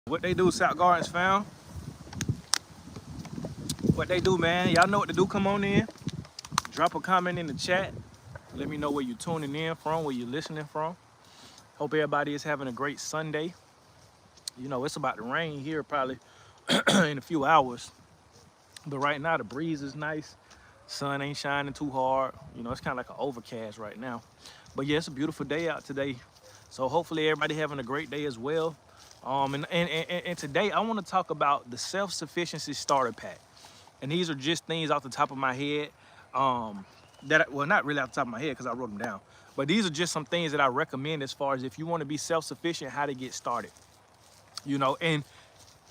What they do, South Gardens fam? What they do, man? Y'all know what to do. Come on in. Drop a comment in the chat. Let me know where you're tuning in from, where you're listening from. Hope everybody is having a great Sunday. You know, it's about to rain here probably in a few hours. But right now, the breeze is nice. Sun ain't shining too hard. You know, it's kind of like an overcast right now. But yeah, it's a beautiful day out today. So hopefully everybody having a great day as well. And today I want to talk about the self-sufficiency starter pack. And these are just things off the top of my head. Well, not really off the top of my head because I wrote them down. But these are just some things that I recommend as far as if you want to be self-sufficient, how to get started. You know, and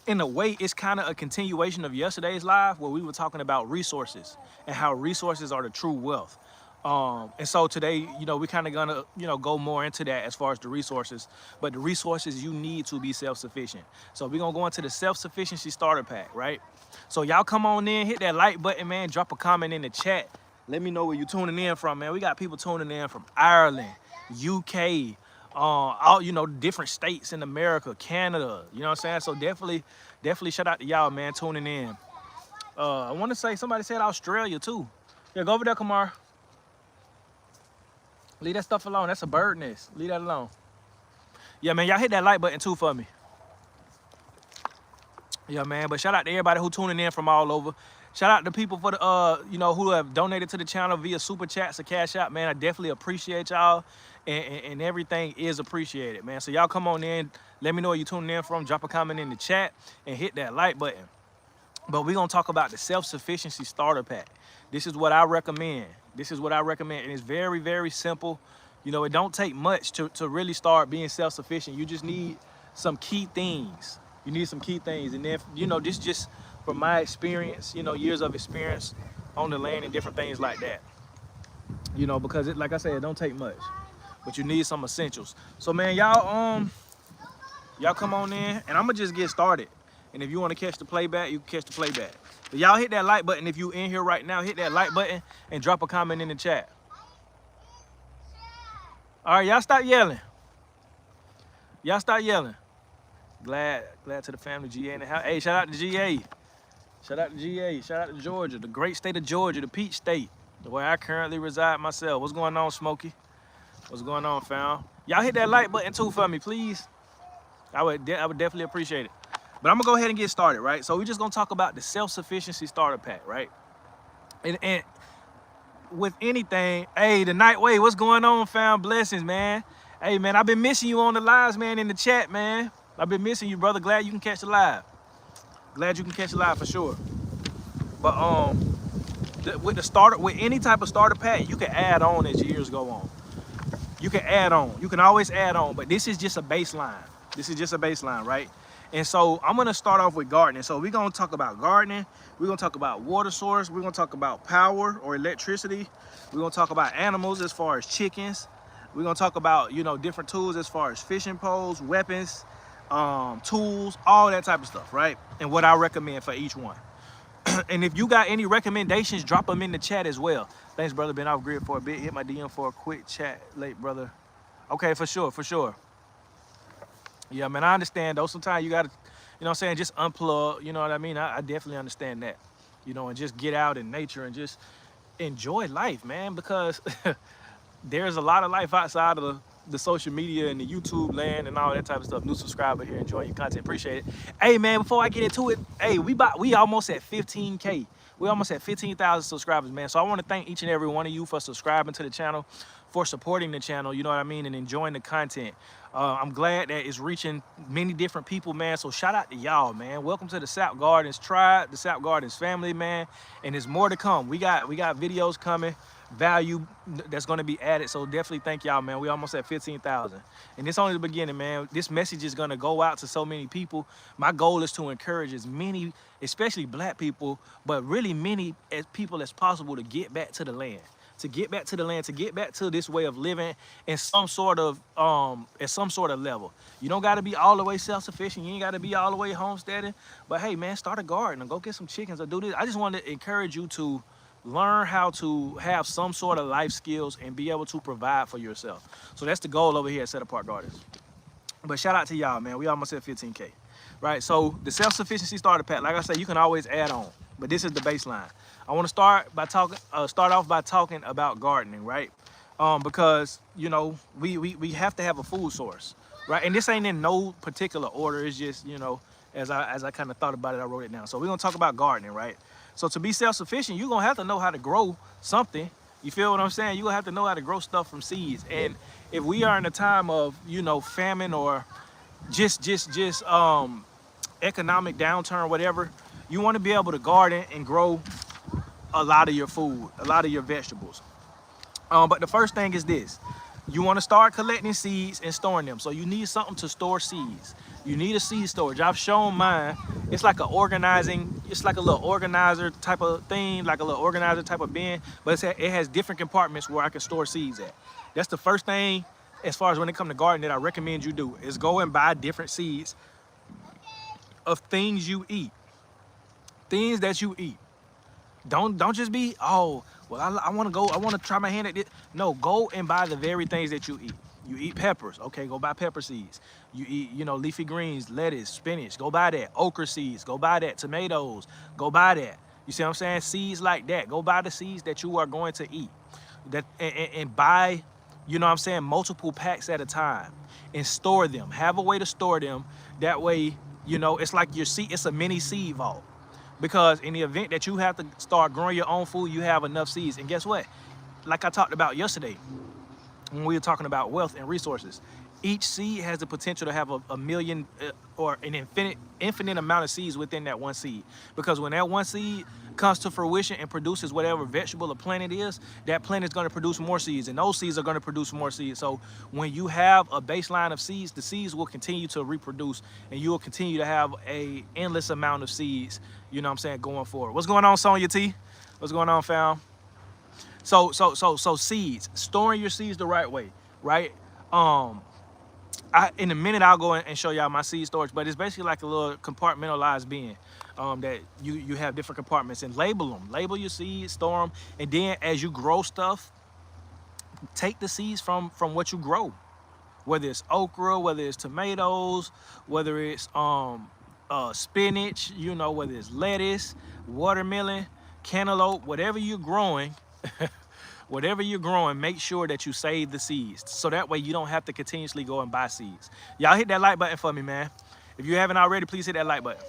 in a way, it's kind of a continuation of yesterday's live where we were talking about resources and how resources are the true wealth. And so today, you know, we're kind of gonna, go more into that as far as the resources, but the resources you need to be self-sufficient. So we're gonna go into the self-sufficiency starter pack, right? So y'all come on in, hit that like button, man, drop a comment in the chat. Let me know where you're tuning in from, man. We got people tuning in from Ireland, UK, all, different states in America, Canada, you know what I'm saying? So definitely shout out to y'all, man, tuning in. I want to say somebody said Australia too. Yeah, go over there, Kamar. Leave that stuff alone. That's a bird nest. Leave that alone. Yeah, man, y'all hit that like button too for me. Yeah, man, but shout out to everybody who tuning in from all over. Shout out to people for the who have donated to the channel via super chats or cash out, man. I definitely appreciate y'all, and everything is appreciated, man. So y'all come on in, let me know where you tuning in from, drop a comment in the chat and hit that like button. But we're gonna talk about the self-sufficiency starter pack. This is what I recommend. And it's very, very simple. You know, it don't take much to really start being self-sufficient. You just need some key things. And then, this just from my experience, years of experience on the land and different things like that. Because like I said, it don't take much, but you need some essentials. So man, y'all come on in and I'm gonna just get started. And if you want to catch the playback, you can catch the playback. But y'all hit that like button. If you in here right now, hit that like button and drop a comment in the chat. All right, y'all stop yelling. Glad to the family, GA in the house. Hey, shout out to GA. Shout out to Georgia, the great state of Georgia, the Peach State, where I currently reside myself. What's going on, Smokey? What's going on, fam? Y'all hit that like button too for me, please. I would definitely appreciate it. But I'm gonna go ahead and get started, right? So we're just gonna talk about the self-sufficiency starter pack, right? And with anything, hey, the night wave, what's going on, fam? Blessings, man. Hey, man, I've been missing you on the lives, man, in the chat, man. I've been missing you, brother. Glad you can catch the live. For sure. But with any type of starter pack, you can add on as years go on. You can always add on, but this is just a baseline. Right? And so I'm gonna start off with gardening. So we're gonna talk about gardening, we're gonna talk about water source, we're gonna talk about power or electricity, we're gonna talk about animals as far as chickens, we're gonna talk about different tools as far as fishing poles, weapons, tools, all that type of stuff, right? And what I recommend for each one. And if you got any recommendations, drop them in the chat as well. Thanks, brother. Been off grid for a bit. Hit my DM for a quick chat late, brother. Okay, for sure. Yeah, man, I understand though. Sometimes you gotta, just unplug, you know what I mean? I definitely understand that, and just get out in nature and just enjoy life, man, because there's a lot of life outside of the social media and the YouTube land and all that type of stuff. New subscriber here, enjoying your content, appreciate it. Hey man, before I get into it, hey, we almost at 15K. We almost at 15,000 subscribers, man. So I want to thank each and every one of you for subscribing to the channel, for supporting the channel, you know what I mean, and enjoying the content. I'm glad that it's reaching many different people, man. So shout out to y'all, man. Welcome to the South Gardens tribe, the South Gardens family, man. And there's more to come. We got videos coming, value that's going to be added. So definitely thank y'all, man. We almost at 15,000. And it's only the beginning, man. This message is going to go out to so many people. My goal is to encourage as many, especially black people, but really many people as possible to get back to the land. To get back to this way of living in some sort of at some sort of level. You don't got to be all the way self-sufficient. You ain't got to be all the way homesteading. But hey, man, start a garden or go get some chickens or do this. I just want to encourage you to learn how to have some sort of life skills and be able to provide for yourself. So that's the goal over here at Set Apart Gardens. But shout out to y'all, man. We almost at 15K. right? So the self-sufficiency starter pack, like I said, you can always add on, but this is the baseline. I want to start off by talking about gardening, right? Because you know we have to have a food source, right? And this ain't in no particular order. It's just, you know, as I kind of thought about it, I wrote it down. So we're gonna talk about gardening, right? So to be self-sufficient, you're gonna have to know how to grow something. You feel what I'm saying? You're gonna have to know how to grow stuff from seeds. And if we are in a time of, you know, famine or just economic downturn, whatever, you want to be able to garden and grow a lot of your food, a lot of your vegetables. But the first thing is this: you want to start collecting seeds and storing them. So you need something to store seeds. You need a seed storage. I've shown mine. It's like it's like a little organizer type of thing, like a little organizer type of bin, but it has different compartments where I can store seeds at. That's the first thing, as far as when it comes to gardening, that I recommend you do, is go and buy different seeds of things you eat. Things that you eat. Don't just be, oh, well, I want to try my hand at it. No, go and buy the very things that you eat. You eat peppers, okay, go buy pepper seeds. You eat, you know, leafy greens, lettuce, spinach, go buy that. Okra seeds, go buy that. Tomatoes, go buy that. You see what I'm saying? Seeds like that. Go buy the seeds that you are going to eat. And buy, you know what I'm saying, multiple packs at a time and store them. Have a way to store them. That way, you know, it's like it's a mini seed vault. Because in the event that you have to start growing your own food, you have enough seeds. And guess what? Like I talked about yesterday, when we were talking about wealth and resources, each seed has the potential to have a million or an infinite amount of seeds within that one seed. Because when that one seed comes to fruition and produces whatever vegetable or plant it is, that plant is going to produce more seeds, and those seeds are going to produce more seeds. So when you have a baseline of seeds, the seeds will continue to reproduce, and you will continue to have a endless amount of seeds, you know what I'm saying, going forward. What's going on, Sonya T? What's going on, fam? So seeds, storing your seeds the right way, right? In a minute I'll go and show y'all my seed storage, but it's basically like a little compartmentalized bin that you have different compartments, and label them. Label your seeds, store them, and then as you grow stuff, take the seeds from what you grow, whether it's okra, whether it's tomatoes, whether it's spinach, you know, whether it's lettuce, watermelon, cantaloupe, whatever you're growing. Whatever you're growing, make sure that you save the seeds, so that way you don't have to continuously go and buy seeds. Y'all hit that like button for me, man. If you haven't already, please hit that like button.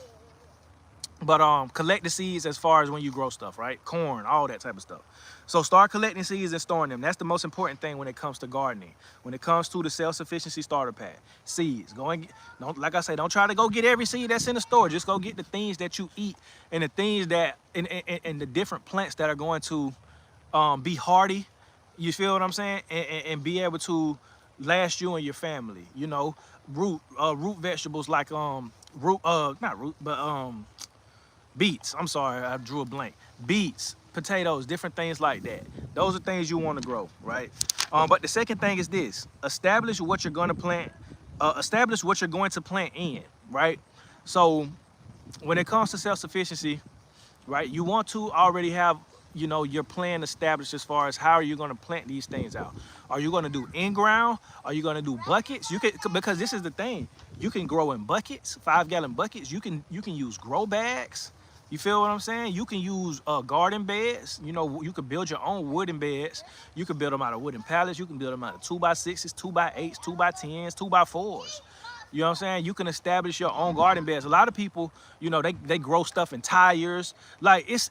But collect the seeds as far as when you grow stuff, right? Corn, all that type of stuff. So start collecting seeds and storing them. That's the most important thing when it comes to gardening. When it comes to the self-sufficiency starter pack, seeds. Like I say, don't try to go get every seed that's in the store. Just go get the things that you eat, and the things that and the different plants that are going to be hardy, you feel what I'm saying, and be able to last you and your family. You know, root vegetables like beets. I'm sorry, I drew a blank. Beets, potatoes, different things like that. Those are things you want to grow, right? But the second thing is this: establish what you're going to plant. Establish what you're going to plant in, right? So when it comes to self-sufficiency, right, you want to already have, you know, your plan established as far as how are you going to plant these things out. Are you going to do in ground? Are you going to do buckets? You can, because this is the thing, you can grow in buckets, 5-gallon buckets. You can use grow bags. You feel what I'm saying? You can use garden beds. You know, you can build your own wooden beds. You can build them out of wooden pallets. You can build them out of 2x6s, 2x8s, 2x10s, 2x4s. You know what I'm saying? You can establish your own garden beds. A lot of people, you know, they grow stuff in tires. Like it's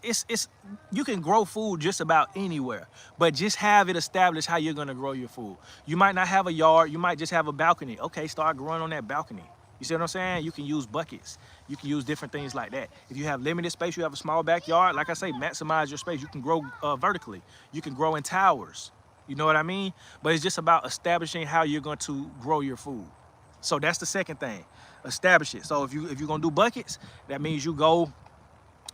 you can grow food just about anywhere, but just have it established how you're gonna grow your food. You might not have a yard, you might just have a balcony. Okay, start growing on that balcony. You see what I'm saying? You can use buckets. You can use different things like that. If you have limited space, you have a small backyard, like I say, maximize your space. You can grow vertically. You can grow in towers. You know what I mean? But it's just about establishing how you're going to grow your food. So that's the second thing. Establish it. So if you're gonna do buckets, that means you go,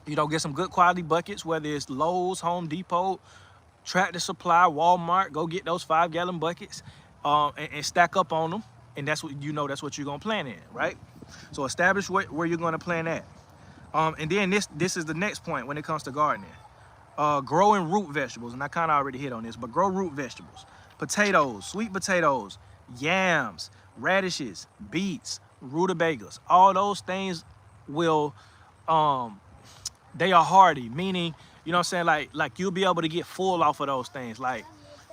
you know, get some good quality buckets, whether it's Lowe's, Home Depot, Tractor Supply, Walmart. Go get those 5-gallon buckets and stack up on them. And that's what that's what you're gonna plant in, right? So establish where you're gonna plant at. And then this is the next point when it comes to gardening. Growing root vegetables, and I kind of already hit on this, but grow root vegetables. Potatoes, sweet potatoes, yams, radishes, beets, rutabagas, all those things will, um, they are hardy, meaning, you know what I'm saying, like you'll be able to get full off of those things. Like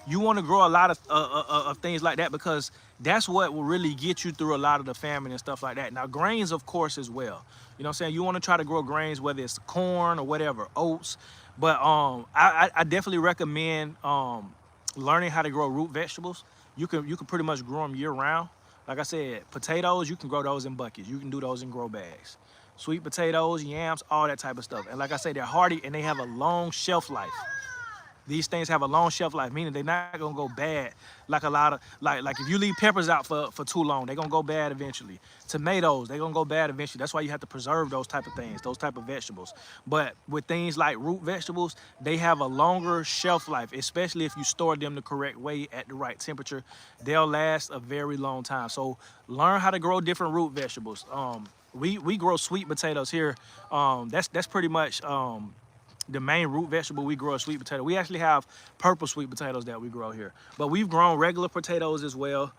you want to grow a lot of things like that because that's what will really get you through a lot of the famine and stuff like that. Now grains, of course, as well. You know what I'm saying? You want to try to grow grains, whether it's corn or whatever, oats. But I definitely recommend learning how to grow root vegetables. You can pretty much grow them year round. Like I said, potatoes, you can grow those in buckets. You can do those in grow bags. Sweet potatoes, yams, all that type of stuff. And like I say, they're hardy and they have a long shelf life. These things have a long shelf life, meaning they're not gonna go bad like a lot of like if you leave peppers out for too long, they're gonna go bad eventually. Tomatoes, they're gonna go bad eventually. That's why you have to preserve those type of things, those type of vegetables. But with things like root vegetables, they have a longer shelf life, especially if you store them the correct way at the right temperature. They'll last a very long time. So learn how to grow different root vegetables. We grow sweet potatoes here. That's pretty much the main root vegetable we grow is sweet potato. We actually have purple sweet potatoes that we grow here, but we've grown regular potatoes as well,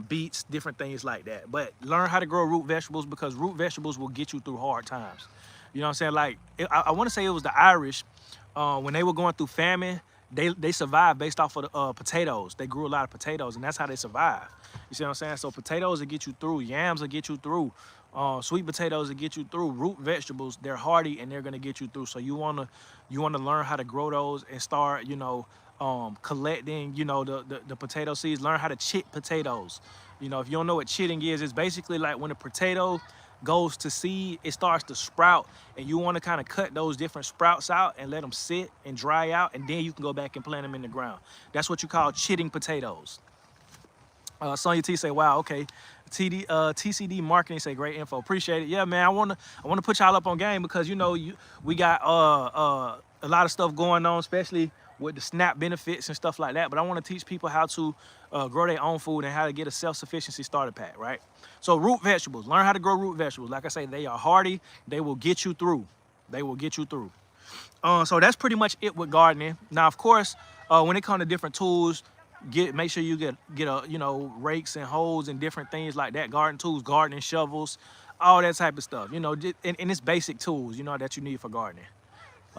beets, different things like that. But learn how to grow root vegetables because root vegetables will get you through hard times. You know what I'm saying? Like I want to say it was the Irish when they were going through famine. They survived based off of the potatoes. They grew a lot of potatoes, and that's how they survived. You see what I'm saying? So potatoes will get you through. Yams will get you through. Sweet potatoes will get you through. Root vegetables, they're hardy and they're gonna get you through. So you wanna learn how to grow those and start, collecting, the potato seeds. Learn how to chit potatoes. You know, if you don't know what chitting is, it's basically like when a potato goes to seed, it starts to sprout, and you want to kind of cut those different sprouts out and let them sit and dry out, and then you can go back and plant them in the ground. That's what you call chitting potatoes. Sonya T say, "Wow, okay." TCD marketing say, "Great info, appreciate it." Yeah, man, I wanna put y'all up on game because we got a lot of stuff going on, especially with the SNAP benefits and stuff like that. But I want to teach people how to grow their own food and how to get a self-sufficiency starter pack, right? So root vegetables, learn how to grow root vegetables. Like I say, they are hardy. They will get you through. They will get you through. So that's pretty much it with gardening. Now, of course, when it comes to different tools, make sure you get rakes and hoes and different things like that. Garden tools, gardening shovels, all that type of stuff. And it's basic tools that you need for gardening.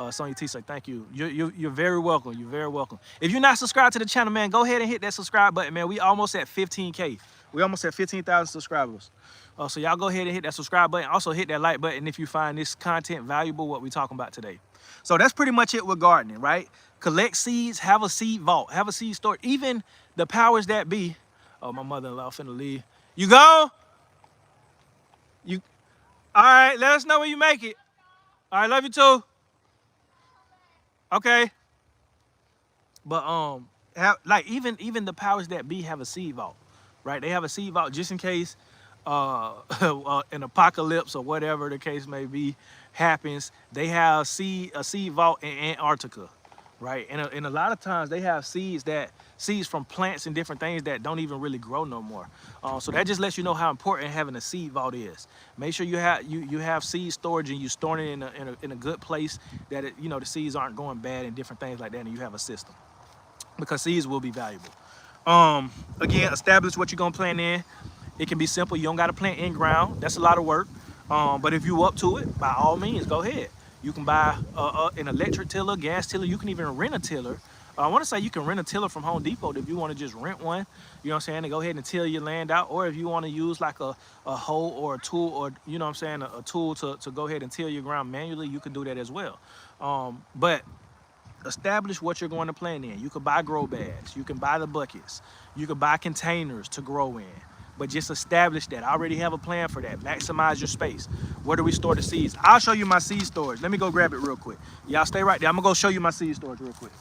Sonya T say, "Thank you. You're very welcome. You're very welcome. If you're not subscribed to the channel, man, go ahead and hit that subscribe button, man. We almost at 15K. We almost at 15,000 subscribers. So y'all go ahead and hit that subscribe button. Also hit that like button if you find this content valuable, what we're talking about today. So that's pretty much it with gardening, right? Collect seeds, have a seed vault, have a seed store. Even the powers that be. Oh, my mother-in-law finna leave. You go? You? All right, let us know when you make it. All right, love you too. Okay. But even the powers that be have a seed vault, right? They have a seed vault just in case an apocalypse or whatever the case may be happens. They have a seed vault in Antarctica, right? And a lot of times they have seeds from plants and different things that don't even really grow no more. So that just lets you know how important having a seed vault is. Make sure you have seed storage and you storing it in a good place that the seeds aren't going bad and different things like that, and you have a system, because seeds will be valuable. Again, establish what you're gonna plant in. It can be simple. You don't gotta plant in ground. That's a lot of work. But if you up to it, by all means, go ahead. You can buy an electric tiller, gas tiller. You can even rent a tiller. I want to say you can rent a tiller from Home Depot if you want to just rent one. You know what I'm saying? And go ahead and till your land out. Or if you want to use like a hoe or a tool, or a tool to go ahead and till your ground manually, you can do that as well. But establish what you're going to plant in. You can buy grow bags. You can buy the buckets. You can buy containers to grow in. But just establish that. I already have a plan for that. Maximize your space. Where do we store the seeds? I'll show you my seed storage. Let me go grab it real quick. Y'all stay right there. I'm going to go show you my seed storage real quick.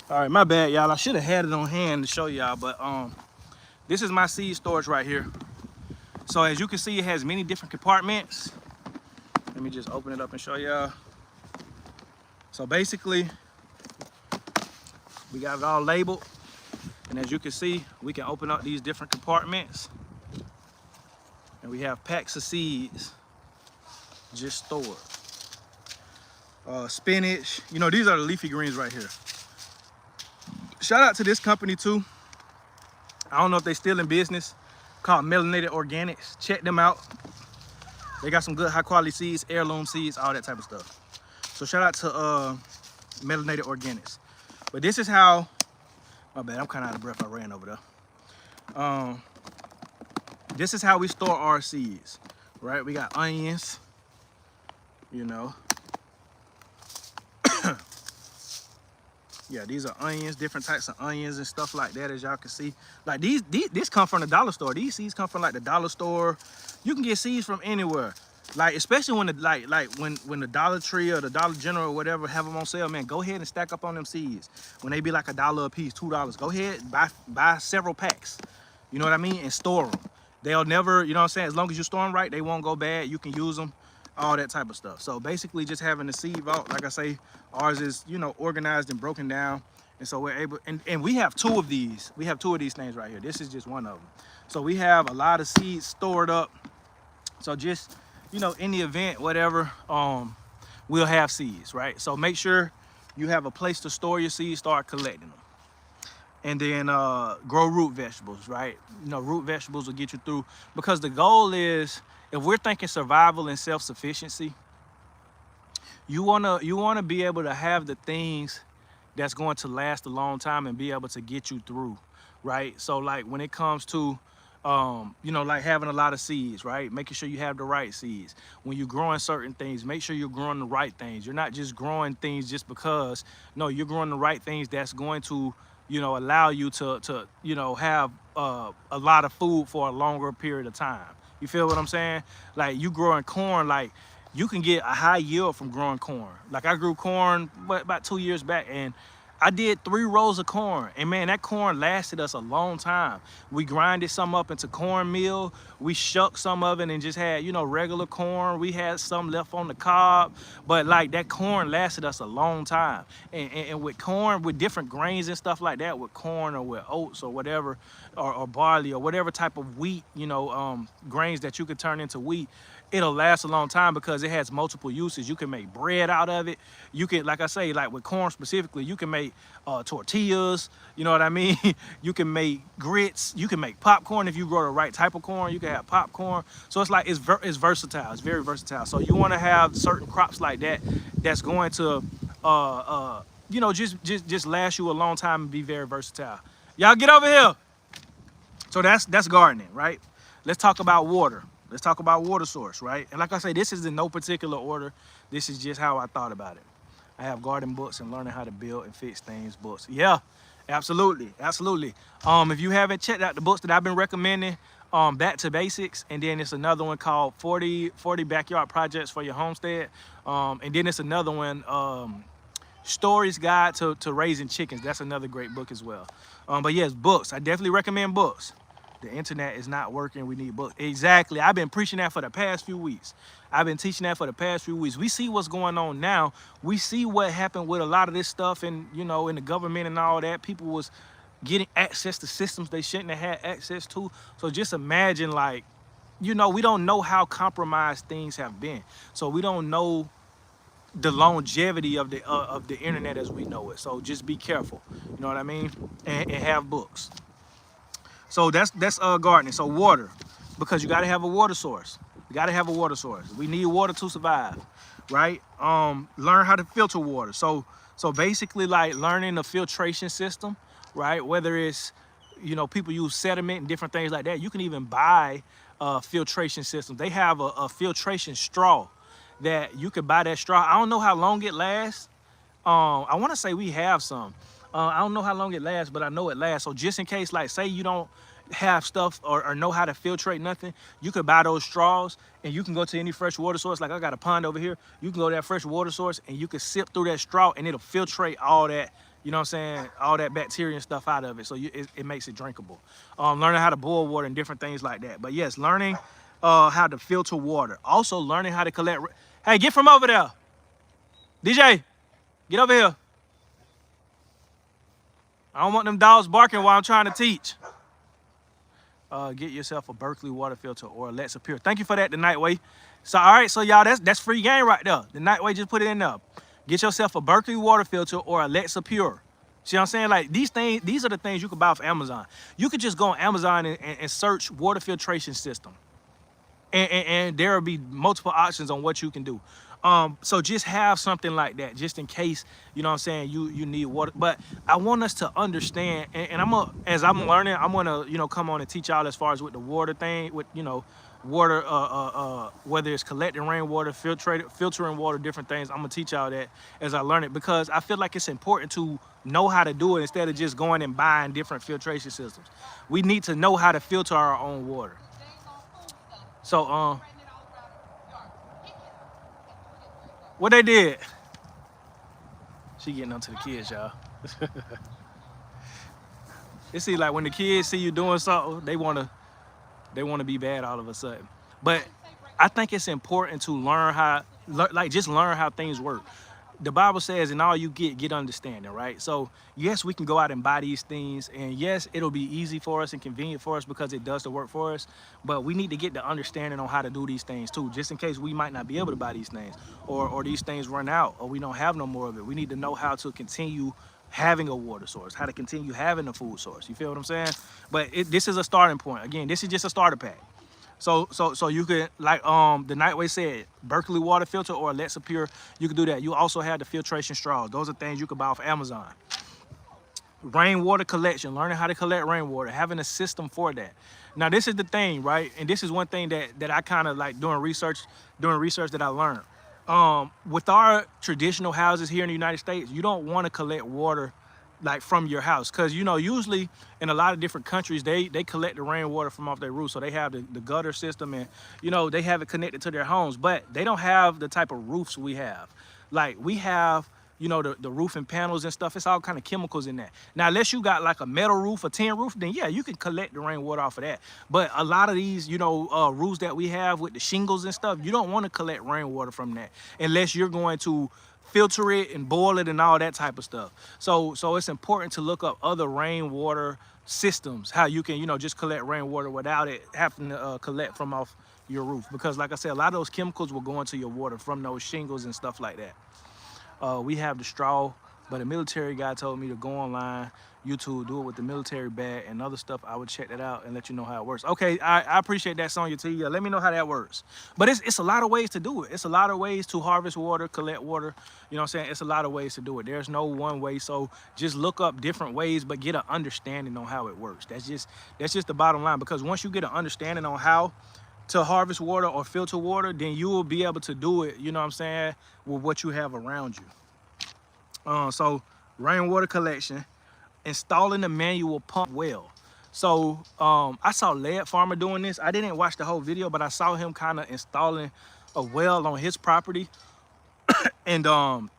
All right, my bad, y'all. I should have had it on hand to show y'all, but this is my seed storage right here. So as you can see, it has many different compartments. Let me just open it up and show y'all. So basically, we got it all labeled. And as you can see, we can open up these different compartments. And we have packs of seeds just stored. Spinach, you know, these are the leafy greens right here. Shout out to this company too. I don't know if they're still in business, called Melanated Organics. Check them out. They got some good high quality seeds, heirloom seeds, all that type of stuff. So shout out to Melanated Organics. But this is how, my bad, I'm kind of out of breath, I ran over there. This is how we store our seeds, right? We got onions, you know. Yeah, these are onions, different types of onions and stuff like that, as y'all can see. Like this come from the dollar store. These seeds come from like the dollar store. You can get seeds from anywhere. Like, especially when the when the Dollar Tree or the Dollar General or whatever have them on sale, man, go ahead and stack up on them seeds. When they be like $1 a piece, $2, go ahead, buy several packs. You know what I mean? And store them. They'll never, you know what I'm saying? As long as you store them right, they won't go bad. You can use them, all that type of stuff. So basically just having the seed vault, like I say, ours is, you know, organized and broken down. And so we're able, and we have two of these. We have two of these things right here. This is just one of them. So we have a lot of seeds stored up. So just, you know, in the event, whatever, we'll have seeds, right? So make sure you have a place to store your seeds, start collecting them. And then grow root vegetables, right? You know, root vegetables will get you through, because the goal is, if we're thinking survival and self-sufficiency, you wanna be able to have the things that's going to last a long time and be able to get you through, right? So like when it comes to you know, like having a lot of seeds, right? Making sure you have the right seeds. When you're growing certain things, make sure you're growing the right things. You're not just growing things just because. No, you're growing the right things that's going to, you know, allow you to you know, have a lot of food for a longer period of time. You feel what I'm saying? Like you growing corn, like you can get a high yield from growing corn. Like I grew corn about 2 years back, and I did 3 rows of corn, and man, that corn lasted us a long time. We grinded some up into cornmeal. We shucked some of it and just had, you know, regular corn. We had some left on the cob, but like that corn lasted us a long time. And with corn, with different grains and stuff like that, with corn or with oats or whatever, or barley or whatever type of wheat, you know, grains that you could turn into wheat, it'll last a long time because it has multiple uses. You can make bread out of it. You can, like I say, like with corn specifically, you can make tortillas, you know what I mean? You can make grits, you can make popcorn if you grow the right type of corn. You can have popcorn. So it's like, it's versatile, it's very versatile. So you wanna have certain crops like that that's going to, you know, just last you a long time and be very versatile. Y'all get over here. So that's gardening, right? Let's talk about water. Let's talk about water source, right? And like I say, this is in no particular order. This is just how I thought about it. I have garden books and learning how to build and fix things books. Yeah, absolutely, absolutely. If you haven't checked out the books that I've been recommending, Back to Basics, and then it's another one called 40 Backyard Projects for Your Homestead. And then it's another one, Stories Guide to Raising Chickens. That's another great book as well. But yes, books. I definitely recommend books. The internet is not working. We need books. Exactly. I've been preaching that for the past few weeks. I've been teaching that for the past few weeks. We see what's going on now. We see what happened with a lot of this stuff, and you know, in the government and all that. People was getting access to systems they shouldn't have had access to. So just imagine, like, you know, we don't know how compromised things have been. So we don't know the longevity of the internet as we know it. So just be careful. You know what I mean? And have books. So that's gardening. So water, because you got to have a water source. You got to have a water source. We need water to survive, right? Learn how to filter water. So basically, like learning the filtration system, right? Whether it's, you know, people use sediment and different things like that. You can even buy filtration systems. They have a filtration straw that you could buy that straw. I don't know how long it lasts. I want to say we have some. I don't know how long it lasts, but I know it lasts. So just in case, like, say you don't have stuff or know how to filtrate nothing, you could buy those straws, and you can go to any fresh water source. Like I got a pond over here. You can go to that fresh water source, and you can sip through that straw, and it'll filtrate all that, you know what I'm saying, all that bacteria and stuff out of it. So it makes it drinkable. Learning how to boil water and different things like that. But yes, learning how to filter water. Also learning how to collect. Hey, get from over there. DJ, get over here. I don't want them dogs barking while I'm trying to teach. Get yourself a Berkeley water filter or a Let's Appear. Thank you for that, the Nightway. So, all right, so y'all, that's free game right there. The Nightway, just put it in there. Get yourself a Berkeley water filter or a Let's Appear. See what I'm saying? Like these are the things you can buy off Amazon. You could just go on Amazon and search water filtration system. And there will be multiple options on what you can do. So just have something like that, just in case, you know what I'm saying, you need water. But I want us to understand, and as I'm learning, I'm gonna, you know, come on and teach y'all as far as with the water thing, with, you know, water, whether it's collecting rainwater, filtering water, different things. I'm gonna teach y'all that as I learn it, because I feel like it's important to know how to do it instead of just going and buying different filtration systems. We need to know how to filter our own water. So, what they did? She getting onto the kids, y'all. It seems like when the kids see you doing something, they wanna be bad all of a sudden. But I think it's important to learn how, just learn how things work. The Bible says, "In all you get understanding," right? So yes, we can go out and buy these things, and yes, it'll be easy for us and convenient for us because it does the work for us. But we need to get the understanding on how to do these things too, just in case we might not be able to buy these things, or these things run out, or we don't have no more of it. We need to know how to continue having a water source, how to continue having a food source. You feel what I'm saying? But this is a starting point. Again, this is just a starter pack. So you could, like the Nightway said, Berkeley water filter or Let's Appear, you can do that. You also have the filtration straws. Those are things you can buy off Amazon. Rainwater collection, learning how to collect rainwater, having a system for that. Now this is the thing, right? And this is one thing that I kind of like doing research that I learned. With our traditional houses here in the United States, you don't want to collect water like from your house, because, you know, usually in a lot of different countries they collect the rainwater from off their roof. So they have the gutter system, and, you know, they have it connected to their homes, but they don't have the type of roofs we have. Like we have, you know, the roofing panels and stuff. It's all kind of chemicals in that. Now unless you got like a metal roof, a tin roof, then yeah, you can collect the rainwater off of that. But a lot of these, you know, roofs that we have with the shingles and stuff, you don't want to collect rainwater from that unless you're going to filter it and boil it and all that type of stuff. So it's important to look up other rainwater systems, how you can, you know, just collect rainwater without it having to collect from off your roof, because like I said, a lot of those chemicals will go into your water from those shingles and stuff like that. We have the straw, but a military guy told me to go online, YouTube, do it with the military bag and other stuff. I would check that out and let you know how it works. Okay, I appreciate that, Sonya T. Let me know how that works. But it's a lot of ways to do it. It's a lot of ways to harvest water, collect water. You know what I'm saying? It's a lot of ways to do it. There's no one way. So just look up different ways, but get an understanding on how it works. That's just the bottom line, because once you get an understanding on how to harvest water or filter water, then you will be able to do it, you know what I'm saying, with what you have around you. So rainwater collection, installing a manual pump well. So I saw Lead Farmer doing this. I didn't watch the whole video, but I saw him kind of installing a well on his property. And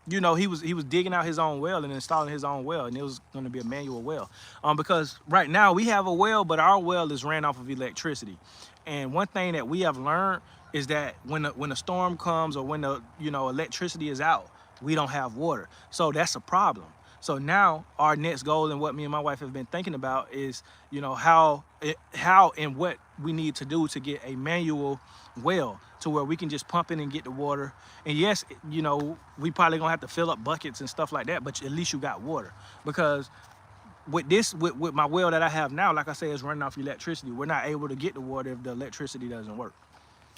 you know, he was digging out his own well and installing his own well, and it was going to be a manual well. Because right now we have a well, but our well is ran off of electricity. And one thing that we have learned is that when a storm comes, or when the, you know, electricity is out, we don't have water. So that's a problem. So now our next goal, and what me and my wife have been thinking about, is, you know, how and what we need to do to get a manual well to where we can just pump in and get the water. And yes, you know, we probably gonna have to fill up buckets and stuff like that, but at least you got water. Because with my well that I have now, like I say, it's running off electricity. We're not able to get the water if the electricity doesn't work.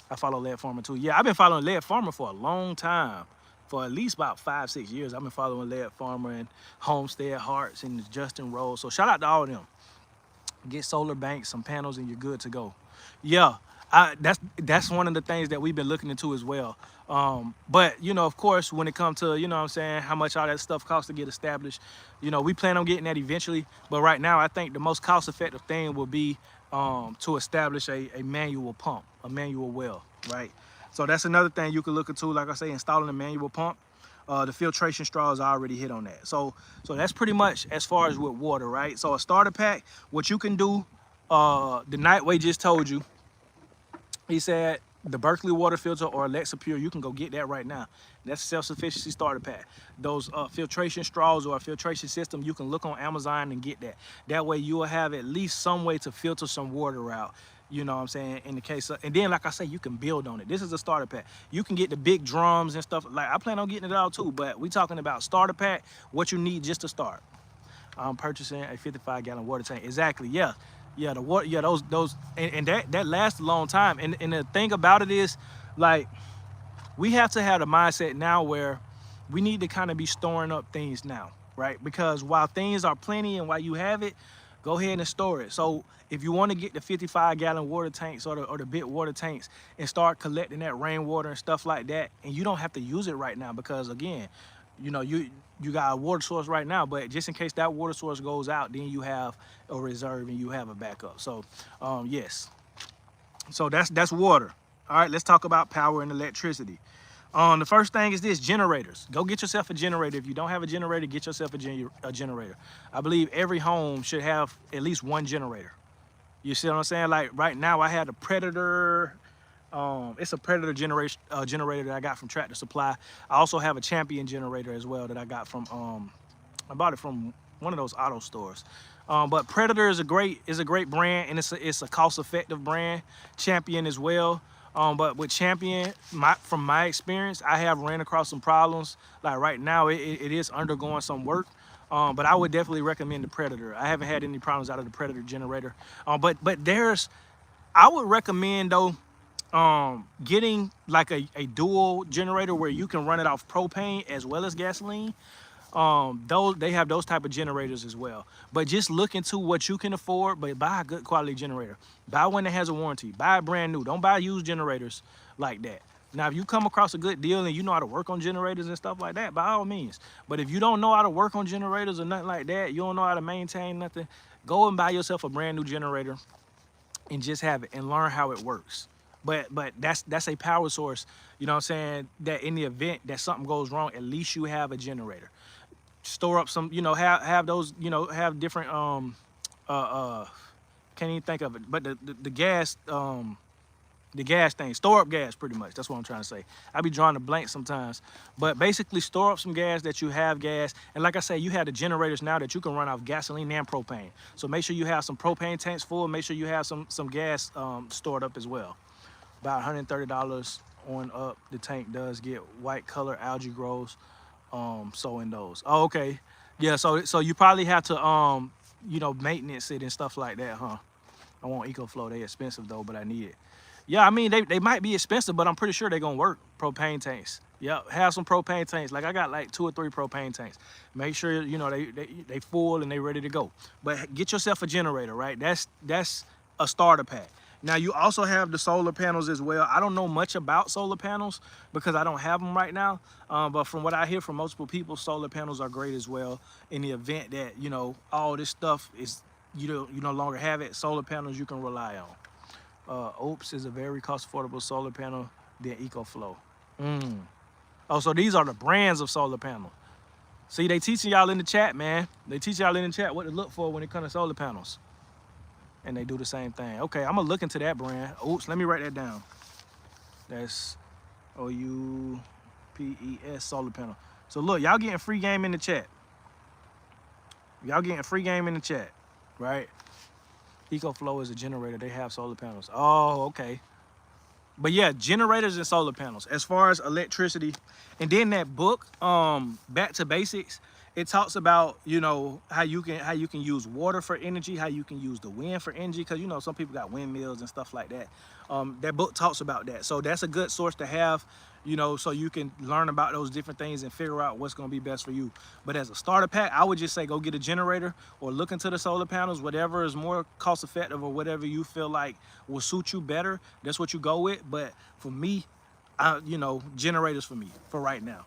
I follow Lead Farmer too. Yeah, I've been following Lead Farmer for a long time. For at least about 5-6 years, I've been following Lead Farmer and Homestead Hearts and Justin Rose. So shout out to all of them. Get solar banks, some panels, and you're good to go. Yeah, that's one of the things that we've been looking into as well. But, you know, of course, when it comes to, you know what I'm saying, how much all that stuff costs to get established, you know, we plan on getting that eventually. But right now, I think the most cost-effective thing will be to establish a manual pump, a manual well, right? So that's another thing you can look into, like I say, installing a manual pump. The filtration straws I already hit on that. So that's pretty much as far as with water, right? So a starter pack, what you can do, the Nightway just told you. He said the Berkeley water filter or Alexa Pure, you can go get that right now. That's a self-sufficiency starter pack. Those filtration straws or a filtration system, you can look on Amazon and get that. That way you will have at least some way to filter some water out. You know what I'm saying? In the case of, and then like I say, you can build on it. This is a starter pack. You can get the big drums and stuff. Like I plan on getting it out too, but we talking about starter pack, what you need just to start. I'm purchasing a 55-gallon water tank. Exactly, yeah. Yeah, the water, yeah, those, and that lasts a long time. And the thing about it is, like, we have to have the mindset now where we need to kind of be storing up things now, right? Because while things are plenty and while you have it, go ahead and store it. So if you want to get the 55-gallon water tanks or the big water tanks and start collecting that rainwater and stuff like that, and you don't have to use it right now because, again, you know, you got a water source right now, but just in case that water source goes out, then you have a reserve and you have a backup. So yes, so that's water. All right, let's talk about power and electricity. The first thing is this: generators. Go get yourself a generator. If you don't have a generator, get yourself a generator. I believe every home should have at least one generator. You see what I'm saying? Like right now I had a Predator. It's a Predator generator that I got from Tractor Supply. I also have a Champion generator as well that I got from I bought it from one of those auto stores. But Predator is a great brand, and it's a cost-effective brand. Champion as well. But with Champion, from my experience, I have ran across some problems. Like right now, it is undergoing some work. But I would definitely recommend the Predator. I haven't had any problems out of the Predator generator. But I would recommend though, getting like a dual generator where you can run it off propane as well as gasoline. They have those type of generators as well. But just look into what you can afford, but buy a good quality generator. Buy one that has a warranty. Buy it brand new. Don't buy used generators like that. Now, if you come across a good deal and you know how to work on generators and stuff like that, by all means. But if you don't know how to work on generators or nothing like that, you don't know how to maintain nothing, go and buy yourself a brand new generator and just have it and learn how it works. But that's a power source, you know what I'm saying, that in the event that something goes wrong, at least you have a generator. Store up some, you know, have those, you know, have different can't even think of it, but the gas thing, store up gas pretty much. That's what I'm trying to say. I be drawing a blank sometimes, but basically store up some gas that you have gas. And like I say, you have the generators now that you can run off gasoline and propane. So make sure you have some propane tanks full. Make sure you have some gas stored up as well. About $130 on up. The tank does get white color algae grows. So in those. Oh, okay. Yeah, so you probably have to you know, maintenance it and stuff like that, huh? I want EcoFlow. They expensive though, but I need it. Yeah, I mean they might be expensive, but I'm pretty sure they're gonna work. Propane tanks. Yeah, have some propane tanks. Like I got like 2 or 3 propane tanks. Make sure, you know, they full and they ready to go. But get yourself a generator, right? That's a starter pack. Now you also have the solar panels as well. I don't know much about solar panels because I don't have them right now. But from what I hear from multiple people, solar panels are great as well. In the event that, you know, all this stuff is, you no longer have it, solar panels you can rely on. Oops is a very cost affordable solar panel than EcoFlow. Oh, so these are the brands of solar panel. See, they teaching y'all in the chat, man. They teach y'all in the chat what to look for when it comes to solar panels. And they do the same thing. Okay, I'm gonna look into that brand. Oops, let me write that down. That's OUPES solar panel. So look, y'all getting free game in the chat. Y'all getting free game in the chat, right? EcoFlow is a generator. They have solar panels. Oh, okay. But yeah, generators and solar panels. As far as electricity, and then that book, Back to Basics, it talks about, you know, how you can use water for energy, how you can use the wind for energy, because, you know, some people got windmills and stuff like that. That book talks about that. So that's a good source to have, you know, so you can learn about those different things and figure out what's going to be best for you. But as a starter pack, I would just say go get a generator or look into the solar panels, whatever is more cost effective or whatever you feel like will suit you better. That's what you go with. But for me, you know, generators for me for right now.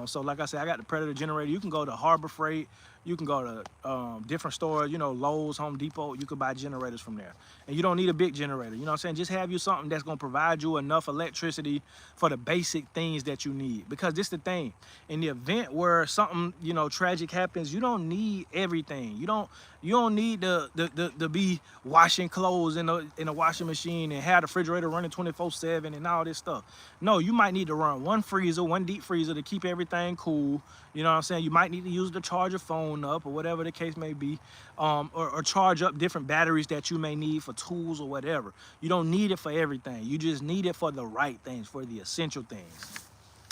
So like I said, I got the Predator generator. You can go to Harbor Freight. You can go to different stores, you know, Lowe's, Home Depot. You can buy generators from there. And you don't need a big generator. You know what I'm saying? Just have you something that's going to provide you enough electricity for the basic things that you need. Because this is the thing. In the event where something, you know, tragic happens, you don't need everything. You don't need to be washing clothes in a washing machine and have the refrigerator running 24/7 and all this stuff. No, you might need to run one freezer, one deep freezer to keep everything cool. You know what I'm saying? You might need to use to charge your phone up or whatever the case may be, or charge up different batteries that you may need for tools or whatever. You don't need it for everything. You just need it for the right things, for the essential things.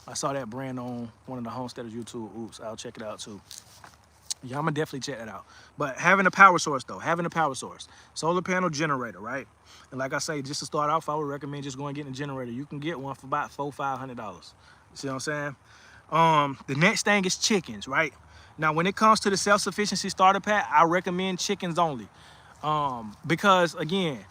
I saw that brand on one of the Homesteaders YouTube. Oops, I'll check it out too. Yeah, I'm gonna definitely check that out. But having a power source though, having a power source, solar panel, generator, right? And like I say, just to start off, I would recommend just going and getting a generator. You can get one for about $400-500. See what I'm saying? The next thing is chickens, right? Now, when it comes to the self-sufficiency starter pack, I recommend chickens only. Because again,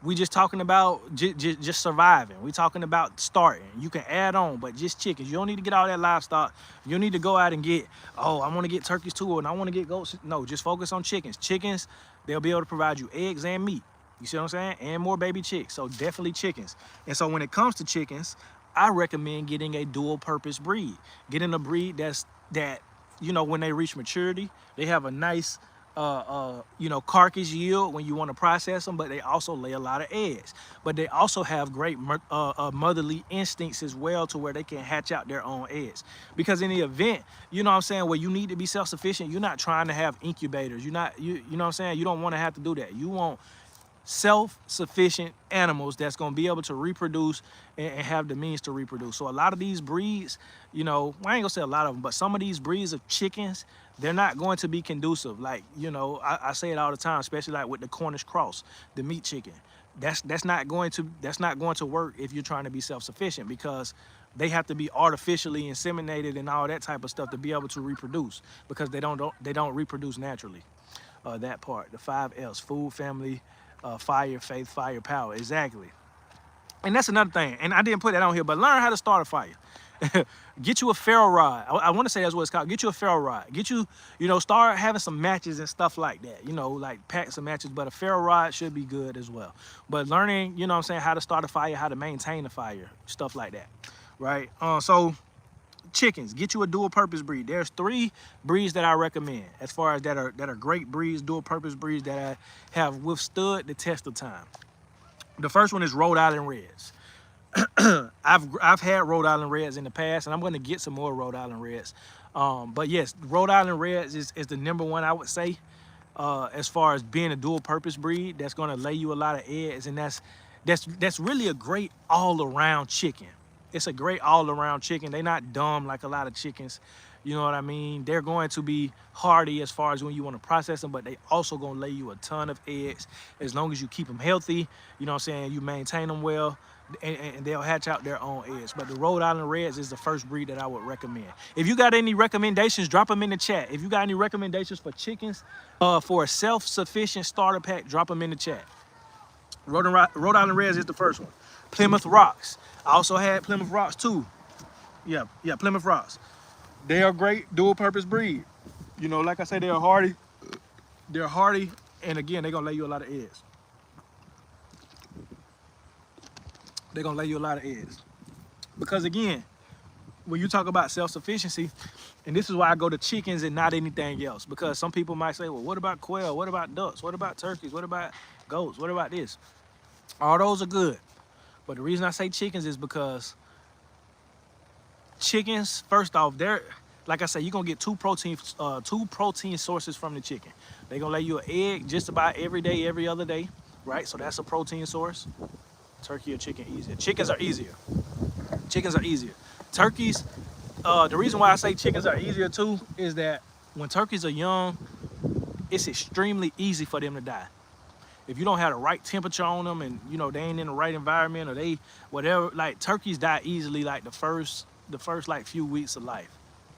we just talking about just surviving. We talking about starting. You can add on, but just chickens. You don't need to get all that livestock. You don't need to go out and get, oh, I want to get turkeys too, and I want to get goats. No, just focus on chickens. Chickens, they'll be able to provide you eggs and meat. You see what I'm saying? And more baby chicks. So definitely chickens. And so when it comes to chickens, I recommend getting a dual purpose breed. Getting a breed that, you know, when they reach maturity, they have a nice you know, carcass yield when you want to process them, but they also lay a lot of eggs. But they also have great motherly instincts as well, to where they can hatch out their own eggs. Because in the event, you know what I'm saying, where you need to be self-sufficient, you're not trying to have incubators. You know what I'm saying? You don't want to have to do that. You want self-sufficient animals that's going to be able to reproduce and have the means to reproduce. So a lot of these breeds, you know, I ain't gonna say a lot of them, but some of these breeds of chickens, they're not going to be conducive. Like, you know, I say it all the time, especially like with the Cornish cross, the meat chicken. That's not going to work if you're trying to be self-sufficient, because they have to be artificially inseminated and all that type of stuff to be able to reproduce, because they don't reproduce naturally. That part, the 5 F's: food, family, fire, faith, fire, power. Exactly. And that's another thing, and I didn't put that on here, but learn how to start a fire. Get you a ferro rod. I want to say that's what it's called. Get you a ferro rod. Get you, you know, start having some matches and stuff like that. You know, like pack some matches, but a ferro rod should be good as well. But learning, you know what I'm saying, how to start a fire, how to maintain a fire, stuff like that, right? So chickens, get you a dual purpose breed. There's 3 breeds that I recommend as far as that are great breeds, dual purpose breeds that have withstood the test of time. The first one is Rhode Island Reds. I've had Rhode Island Reds in the past, and I'm going to get some more Rhode Island Reds. But yes, Rhode Island Reds is the #1, I would say, as far as being a dual purpose breed that's going to lay you a lot of eggs, and that's really a great all-around chicken. It's a great all-around chicken. They're not dumb like a lot of chickens. You know what I mean? They're going to be hardy as far as when you want to process them, but they also going to lay you a ton of eggs as long as you keep them healthy. You know what I'm saying? You maintain them well, and they'll hatch out their own eggs. But the Rhode Island Reds is the first breed that I would recommend. If you got any recommendations, drop them in the chat. If you got any recommendations for chickens, for a self-sufficient starter pack, drop them in the chat. Rhode Island Reds is the first one. Plymouth Rocks. I also had Plymouth Rocks too. Yeah, Plymouth Rocks. They are great dual purpose breed. You know, like I say, they're hardy. They're hardy, and again, they're gonna lay you a lot of eggs. They're gonna lay you a lot of eggs. Because again, when you talk about self-sufficiency, and this is why I go to chickens and not anything else, because some people might say, well, what about quail? What about ducks? What about turkeys? What about goats? What about this? All those are good. But the reason I say chickens is because chickens, first off, they're, like I say, you're gonna get two protein sources from the chicken. They're gonna lay you an egg just about every day, every other day, right? So that's a protein source. Turkey or chicken easier. Chickens are easier. Chickens are easier. Turkeys, the reason why I say chickens are easier too is that when turkeys are young, it's extremely easy for them to die. If you don't have the right temperature on them, and you know they ain't in the right environment, or they whatever, like turkeys die easily like the first like few weeks of life.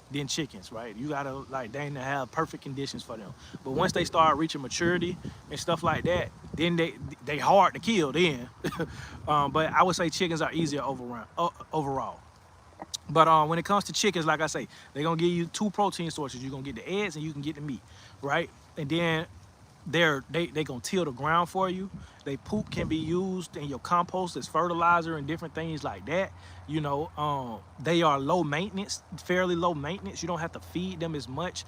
Then chickens, right? You gotta like they ain't have perfect conditions for them. But once they start reaching maturity and stuff like that, then they hard to kill then. But I would say chickens are easier overall. But when it comes to chickens, like I say, they're gonna give you two protein sources. You're gonna get the eggs and you can get the meat, right? And then they gonna till the ground for you. They poop can be used in your compost as fertilizer and different things like that. You know, they are low maintenance, fairly low maintenance. You don't have to feed them as much.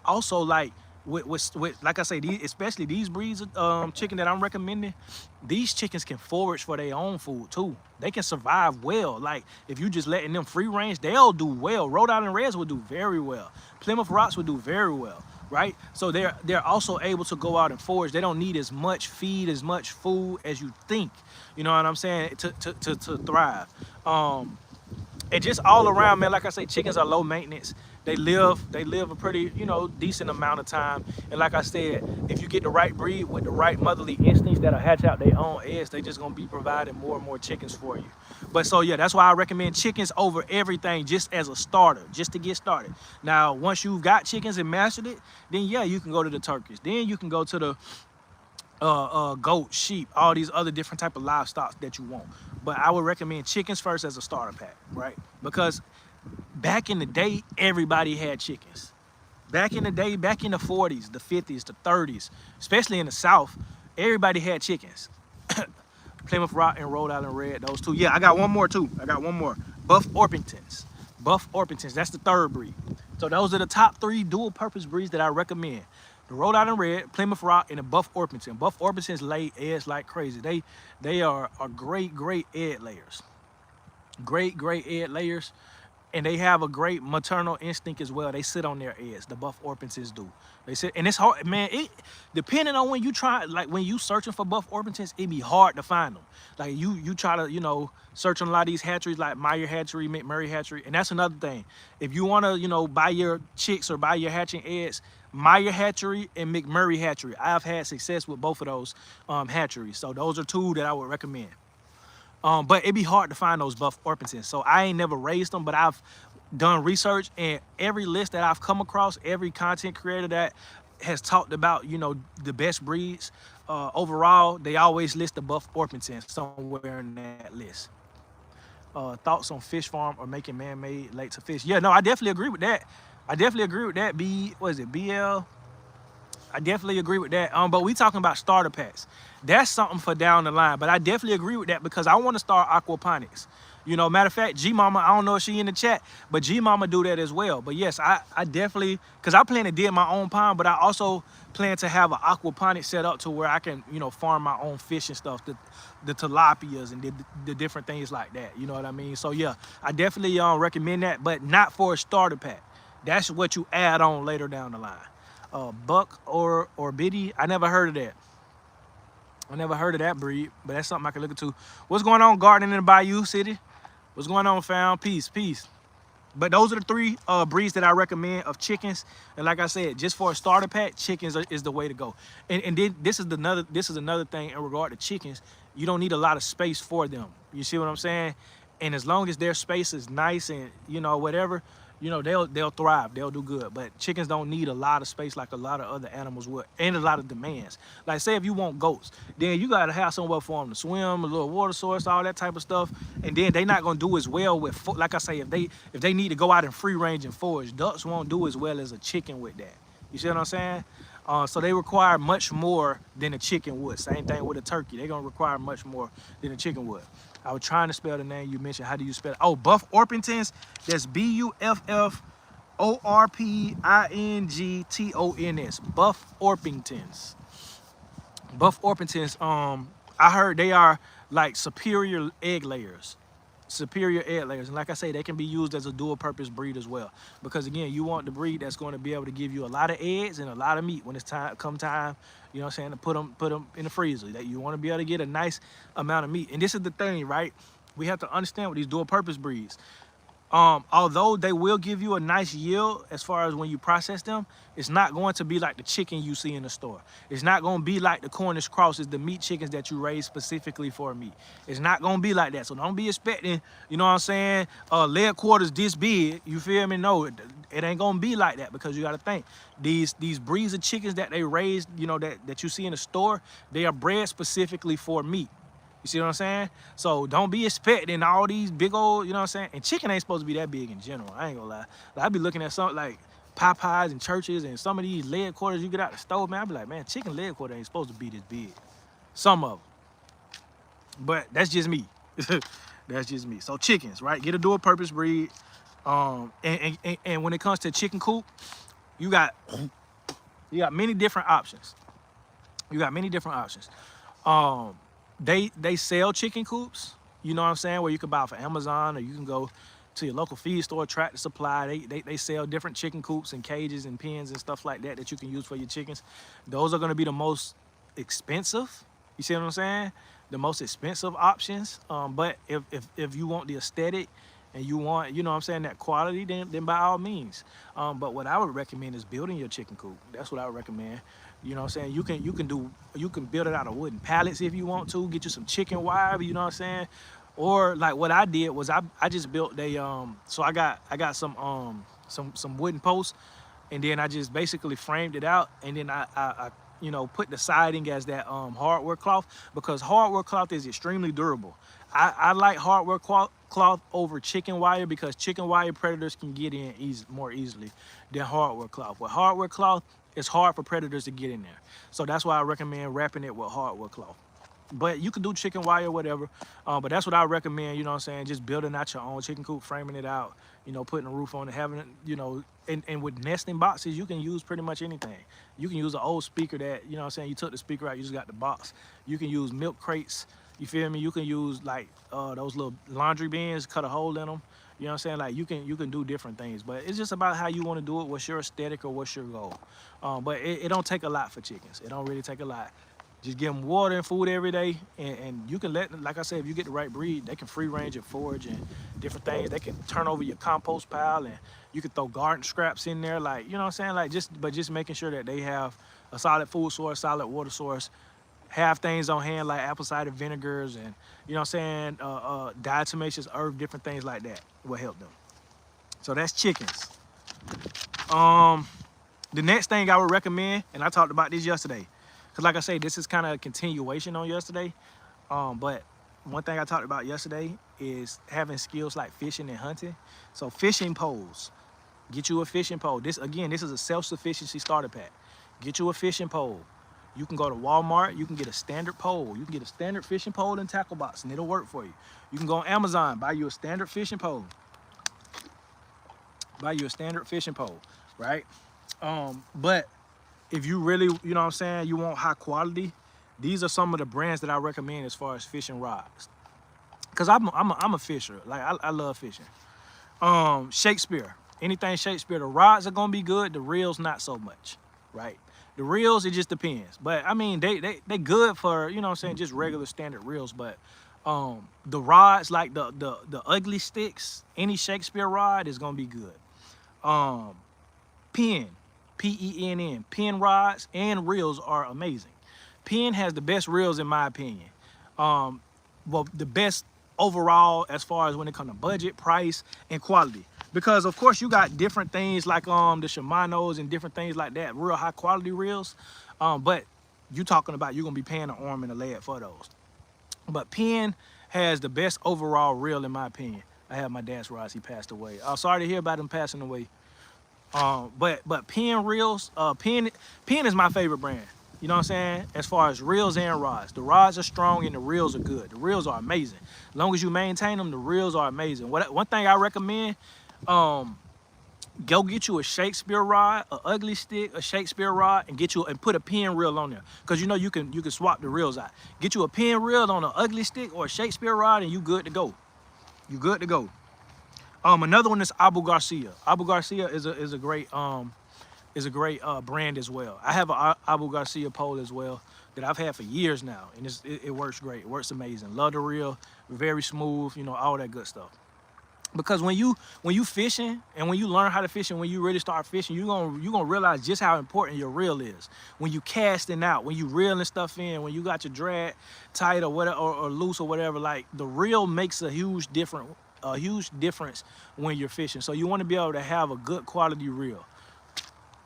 Also, like with like I say, especially these breeds of chicken that I'm recommending, these chickens can forage for their own food too. They can survive well. Like if you just letting them free range, they'll do well. Rhode Island Reds will do very well. Plymouth Rocks will do very well, right? So they're also able to go out and forage. They don't need as much feed, as much food as you think. You know what I'm saying? To thrive. And just all around, man, like I say, chickens are low maintenance. They live a pretty, you know, decent amount of time. And like I said, if you get the right breed with the right motherly instincts that'll hatch out their own eggs, they just gonna be providing more and more chickens for you. But so yeah, that's why I recommend chickens over everything, just as a starter, just to get started. Now, once you've got chickens and mastered it, then yeah, you can go to the turkeys. Then you can go to the goat, sheep, all these other different type of livestock that you want. But I would recommend chickens first as a starter pack, right? Because back in the day, everybody had chickens. Back in the day, back in the 40s, the 50s, the 30s, especially in the South, everybody had chickens. Plymouth Rock and Rhode Island Red, those two. Yeah, I got one more too. I got one more. Buff Orpingtons. Buff Orpingtons, that's the third breed. So those are the top 3 dual purpose breeds that I recommend. The Rhode Island Red, Plymouth Rock, and the Buff Orpington. Buff Orpingtons lay eggs like crazy. They are great egg layers. Great egg layers. And they have a great maternal instinct as well. They sit on their eggs. The Buff Orpingtons do. They sit, and it's hard, man. It depending on when you try, like when you searching for Buff Orpingtons, it be hard to find them. Like you try to, you know, search on a lot of these hatcheries like Meyer Hatchery, McMurray Hatchery, and that's another thing. If you want to, you know, buy your chicks or buy your hatching eggs, Meyer Hatchery and McMurray Hatchery. I've had success with both of those hatcheries. So those are 2 that I would recommend. But it'd be hard to find those Buff Orpingtons. So I ain't never raised them, but I've done research, and every list that I've come across, every content creator that has talked about, you know, the best breeds, overall, they always list the Buff Orpington somewhere in that list. Thoughts on fish farm or making man-made lakes of fish? Yeah, no, I definitely agree with that. I definitely agree with that. What is it, BL? I definitely agree with that. But we talking about starter packs. That's something for down the line. But I definitely agree with that because I want to start aquaponics. You know, matter of fact, G Mama, I don't know if she in the chat, but G Mama do that as well. But yes, I definitely, because I plan to dig my own pond, but I also plan to have an aquaponic set up to where I can, you know, farm my own fish and stuff, the tilapias and the different things like that. You know what I mean? So yeah, I definitely recommend that, but not for a starter pack. That's what you add on later down the line. Buck or Biddy, I never heard of that. I never heard of that breed, but that's something I can look into. What's going on, gardening in the Bayou City? What's going on, fam? Peace. But those are the 3 breeds that I recommend of chickens. And like I said, just for a starter pack, chickens is the way to go. And then this is another thing in regard to chickens. You don't need a lot of space for them. You see what I'm saying? And as long as their space is nice and, you know, whatever, you know, they'll thrive, they'll do good. But chickens don't need a lot of space like a lot of other animals would, and a lot of demands. Like say if you want goats, then you gotta have somewhere for them to swim, a little water source, all that type of stuff. And then they not gonna do as well with, like I say, if they need to go out in free range and forage, ducks won't do as well as a chicken with that. You see what I'm saying? So they require much more than a chicken would. Same thing with a turkey. They're gonna require much more than a chicken would. I was trying to spell the name you mentioned. How do you spell it? Oh, Buff Orpingtons. That's BUFF-ORPINGTONS. Buff Orpingtons. Buff Orpingtons. I heard they are like superior egg layers. And like I say, they can be used as a dual purpose breed as well, because again, you want the breed that's going to be able to give you a lot of eggs and a lot of meat when it's time, you know what I'm saying, to put them in the freezer. That you want to be able to get a nice amount of meat. And this is the thing, right? We have to understand with these dual purpose breeds, although they will give you a nice yield as far as when you process them, it's not going to be like the chicken you see in the store. It's not going to be like the Cornish crosses, the meat chickens that you raise specifically for meat. It's not going to be like that. So don't be expecting, you know what I'm saying, leg quarters this big, you feel me? No, it ain't going to be like that, because you got to think, these breeds of chickens that they raise, you know, that you see in the store, they are bred specifically for meat. You see what I'm saying? So don't be expecting all these big old, you know what I'm saying? And chicken ain't supposed to be that big in general. I ain't gonna lie. Like, I be looking at something like Popeyes and churches and some of these leg quarters you get out the stove, man. I be like, man, chicken leg quarter ain't supposed to be this big. Some of them. But that's just me. That's just me. So chickens, right? Get a dual purpose breed. And when it comes to chicken coop, you got many different options. You got many different options. They sell chicken coops, you know what I'm saying, where you can buy for Amazon, or you can go to your local feed store, Tractor Supply. They sell different chicken coops and cages and pens and stuff like that you can use for your chickens. Those are going to be the most expensive. You see what I'm saying? The most expensive options. But if you want the aesthetic and you want, you know what I'm saying, that quality, then by all means. But what I would recommend is building your chicken coop. That's what I would recommend. You know what I'm saying? You can build it out of wooden pallets if you want to. Get you some chicken wire, you know what I'm saying? Or like what I did was I just built so I got some wooden posts, and then I just basically framed it out, and then I you know, put the siding as that hardware cloth, because hardware cloth is extremely durable. I like hardware cloth over chicken wire, because chicken wire predators can get in more easily than hardware cloth. With hardware cloth, it's hard for predators to get in there. So that's why I recommend wrapping it with hardware cloth. But you can do chicken wire, whatever. But that's what I recommend, you know what I'm saying? Just building out your own chicken coop, framing it out, you know, putting a roof on it, having it, you know, and with nesting boxes, you can use pretty much anything. You can use an old speaker that, you know what I'm saying, you took the speaker out, you just got the box. You can use milk crates, you feel me? You can use like those little laundry bins, cut a hole in them. You know what I'm saying? Like you can do different things, but it's just about how you want to do it, what's your aesthetic or what's your goal. But it don't take a lot for chickens. It don't really take a lot. Just give them water and food every day, and you can let them, like I said, if you get the right breed, they can free range and forage and different things. They can turn over your compost pile, and you can throw garden scraps in there, like, you know what I'm saying? Like just making sure that they have a solid food source, solid water source, have things on hand like apple cider vinegars and, you know what I'm saying, diatomaceous herb, different things like that will help them. So that's chickens. The next thing I would recommend, and I talked about this yesterday, because like I say, this is kind of a continuation on yesterday. But one thing I talked about yesterday is having skills like fishing and hunting. So fishing poles. Get you a fishing pole. This is a self-sufficiency starter pack. Get you a fishing pole. You can go to Walmart. You can get a standard pole. You can get a standard fishing pole and tackle box, and it'll work for you. You can go on Amazon, buy you a standard fishing pole. Buy you a standard fishing pole, right? But if you really, you know what I'm saying, you want high quality, these are some of the brands that I recommend as far as fishing rods. Because I'm a fisher. Like, I love fishing. Shakespeare. Anything Shakespeare. The rods are going to be good. The reels, not so much, right? The reels, it just depends. But, I mean, they good for, you know what I'm saying, just regular standard reels. But the rods, like the ugly sticks, any Shakespeare rod is going to be good. Penn. P-E-N-N. Penn rods and reels are amazing. Penn has the best reels in my opinion. Well, the best overall as far as when it comes to budget, price, and quality. Because of course you got different things like the Shimano's and different things like that, real high quality reels. But you talking about you're gonna be paying an arm and a leg for those. But Penn has the best overall reel in my opinion. I have my dad's rods, he passed away. Sorry to hear about him passing away. But Penn reels, Penn is my favorite brand. You know what I'm saying? As far as reels and rods. The rods are strong and the reels are good. The reels are amazing. As long as you maintain them, the reels are amazing. One thing I recommend, go get you a Shakespeare rod, an ugly stick, a Shakespeare rod, and put a Penn reel on there. Because you know you can swap the reels out. Get you a Penn reel on an ugly stick or a Shakespeare rod and you good to go. You good to go. Another one is Abu Garcia. Abu Garcia is a great brand as well. I have an Abu Garcia pole as well that I've had for years now, and it works great. It works amazing. Love the reel, very smooth, you know, all that good stuff. Because when you fishing and when you learn how to fish and when you really start fishing, you're gonna realize just how important your reel is. When you casting out, when you reeling stuff in, when you got your drag tight or whatever or loose or whatever, like the reel makes a huge difference when you're fishing. So you want to be able to have a good quality reel.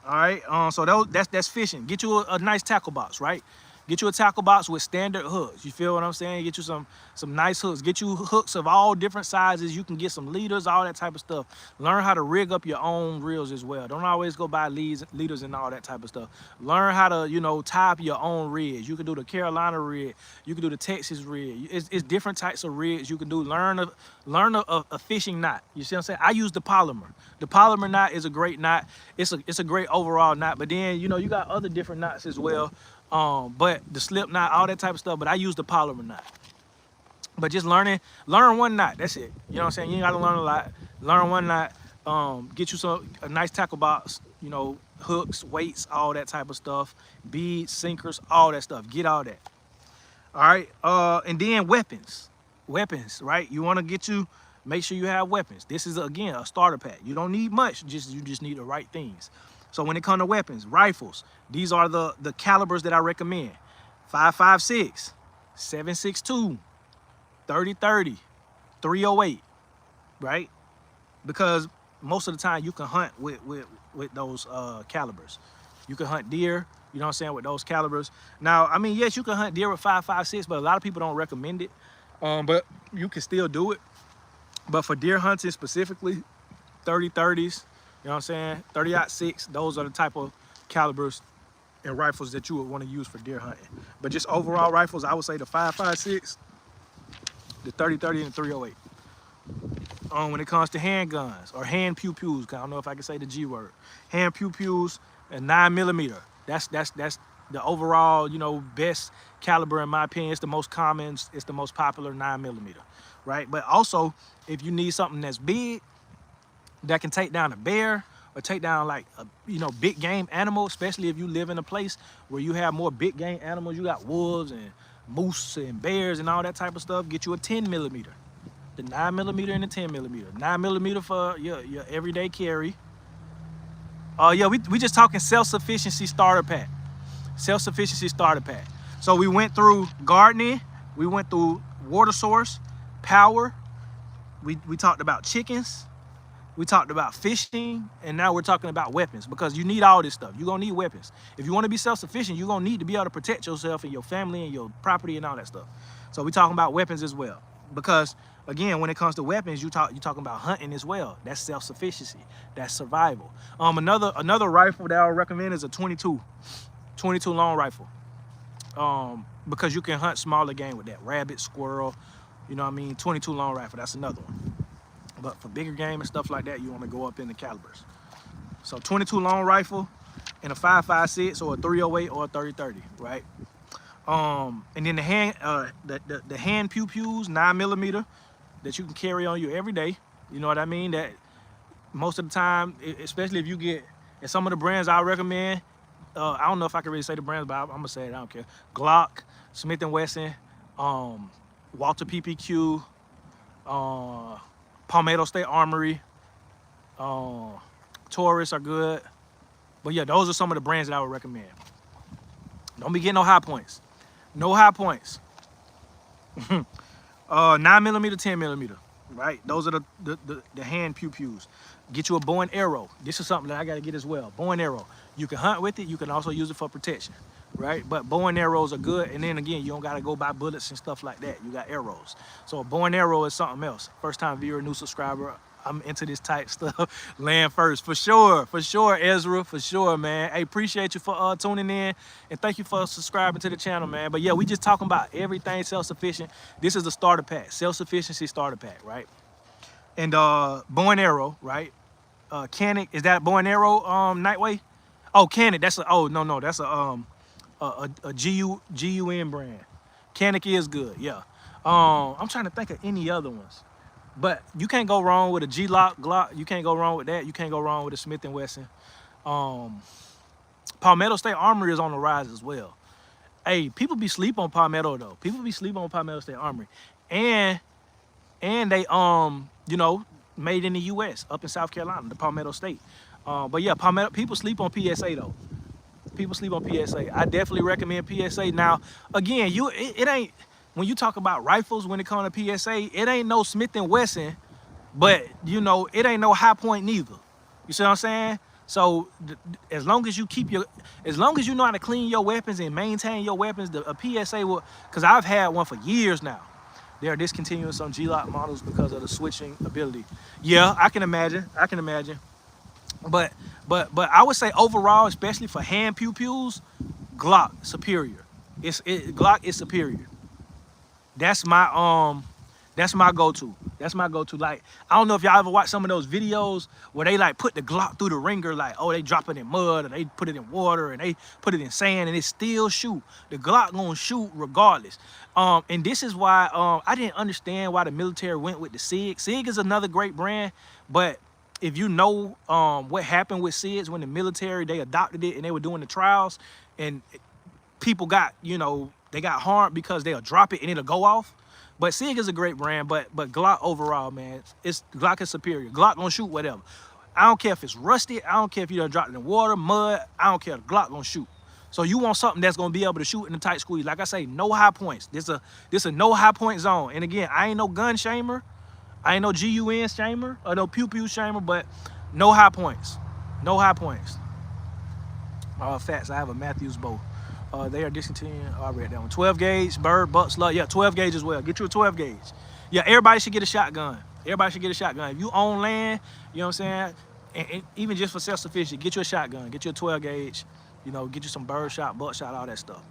All right, so that's fishing. Get you a nice tackle box, right? Get you a tackle box with standard hooks. You feel what I'm saying? Get you some nice hooks. Get you hooks of all different sizes. You can get some leaders, all that type of stuff. Learn how to rig up your own reels as well. Don't always go buy leaders and all that type of stuff. Learn how to, you know, tie up your own rigs. You can do the Carolina rig. You can do the Texas rig. It's different types of rigs you can do. Learn a fishing knot. You see what I'm saying? I use the polymer. The polymer knot is a great knot. It's a great overall knot. But then, you know, you got other different knots as well. But the slip knot, all that type of stuff, but I use the polymer knot. But just learn one knot, that's it. You know what I'm saying? You ain't gotta learn a lot. Learn one knot, get you a nice tackle box, you know, hooks, weights, all that type of stuff, beads, sinkers, all that stuff. Get all that. All right, and then weapons, right? You wanna make sure you have weapons. This is, again, a starter pack. You don't need much, you just need the right things. So when it comes to weapons, rifles, these are the calibers that I recommend. 5.56, 7.62, 30-30, 308, right? Because most of the time you can hunt with those calibers. You can hunt deer, you know what I'm saying, with those calibers. Now, I mean, yes, you can hunt deer with 5.56, but a lot of people don't recommend it. But you can still do it. But for deer hunting specifically, 30-30s, you know what I'm saying? 30-06, those are the type of calibers and rifles that you would want to use for deer hunting. But just overall rifles, I would say the 5.56, the 30-30, and the 308. When it comes to handguns or hand pew-pews, I don't know if I can say the G word. Hand pew-pews and 9mm. That's the overall, you know, best caliber in my opinion. It's the most common, it's the most popular 9mm, right? But also, if you need something that's big, that can take down a bear or take down like a, you know, big game animal, especially if you live in a place where you have more big game animals. You got wolves and moose and bears and all that type of stuff. Get you a 10mm, the 9mm and the 10mm. 9mm for your everyday carry. Yeah, we just talking self-sufficiency starter pack. Self-sufficiency starter pack. So we went through gardening, we went through water source, power. We talked about chickens. We talked about fishing, and now we're talking about weapons, because you need all this stuff. You're gonna need weapons. If you wanna be self-sufficient, you're gonna need to be able to protect yourself and your family and your property and all that stuff. So we're talking about weapons as well. Because again, when it comes to weapons, you're talking about hunting as well. That's self-sufficiency, that's survival. Another rifle that I would recommend is a 22 long rifle. Because you can hunt smaller game with that. Rabbit, squirrel, you know what I mean? 22 long rifle, that's another one. But for bigger game and stuff like that, you want to go up in the calibers. So 22 long rifle and a 5.56 or a 308 or a 30-30, right? And then the hand pew-pews, 9mm, that you can carry on you every day. You know what I mean? That most of the time, especially if you get, and some of the brands I recommend, I don't know if I can really say the brands, but I'm gonna say it, I don't care. Glock, Smith & Wesson, Walter PPQ, Palmetto State Armory, Taurus are good. But yeah, those are some of the brands that I would recommend. Don't be getting no high points. No high points. 9mm, 10mm, right? Those are the hand pew-pews. Get you a bow and arrow. This is something that I gotta get as well. Bow and arrow. You can hunt with it, you can also use it for protection, right? But bow and arrows are good, and then again, you don't gotta go buy bullets and stuff like that. You got arrows. So a bow and arrow is something else. First time viewer, new subscriber, I'm into this type stuff. Land first, for sure, Ezra, for sure, man. Hey, appreciate you for tuning in, and thank you for subscribing to the channel, man. But yeah, we just talking about everything self-sufficient. This is the starter pack, self-sufficiency starter pack, right? And bow and arrow, right? Canic, is that bow and arrow Nightway? Oh, Canic, that's that's a GUN brand. Canic is good, yeah. I'm trying to think of any other ones. But you can't go wrong with a Glock. You can't go wrong with that. You can't go wrong with a Smith & Wesson. Palmetto State Armory is on the rise as well. Hey, people be sleep on Palmetto though. People be sleep on Palmetto State Armory. And they you know, made in the US up in South Carolina, the Palmetto State. But yeah, Palmetto, people sleep on PSA though. People sleep on PSA. I definitely recommend PSA. Now, again, it ain't, when you talk about rifles, when it comes to PSA, it ain't no Smith & Wesson, but you know, it ain't no High Point neither. You see what I'm saying? So as long as you keep as long as you know how to clean your weapons and maintain your weapons, a PSA will, because I've had one for years now. They are discontinuing some G-Lock models because of the switching ability. Yeah, I can imagine. I can imagine. But I would say overall, especially for hand pew-pews, Glock superior. Glock is superior. That's my go-to. That's my go-to. Like, I don't know if y'all ever watched some of those videos where they like put the Glock through the ringer, like, oh, they drop it in mud or they put it in water and they put it in sand and it still shoot. The Glock gonna shoot regardless. And this is why I didn't understand why the military went with the SIG. SIG is another great brand, but if you know what happened with SIGs when the military, they adopted it and they were doing the trials and people got, you know, they got harmed because they'll drop it and it'll go off. But SIG is a great brand, but Glock overall, man, Glock is superior. Glock gonna shoot whatever. I don't care if it's rusted. I don't care if you done dropped it in water, mud. I don't care. Glock gonna shoot. So you want something that's gonna be able to shoot in a tight squeeze. Like I say, no high points. This a no high point zone. And again, I ain't no gun shamer. I ain't no GUN shamer or no pew pew shamer, but no high points. No high points. Facts. I have a Matthews bow. They are discontinuing. Oh, I read that one. 12 gauge, bird, buck, slug. Yeah, 12 gauge as well. Get you a 12 gauge. Yeah, everybody should get a shotgun. Everybody should get a shotgun. If you own land, you know what I'm saying? And even just for self-sufficient, get you a shotgun. Get you a 12 gauge. You know, get you some bird shot, buck shot, all that stuff.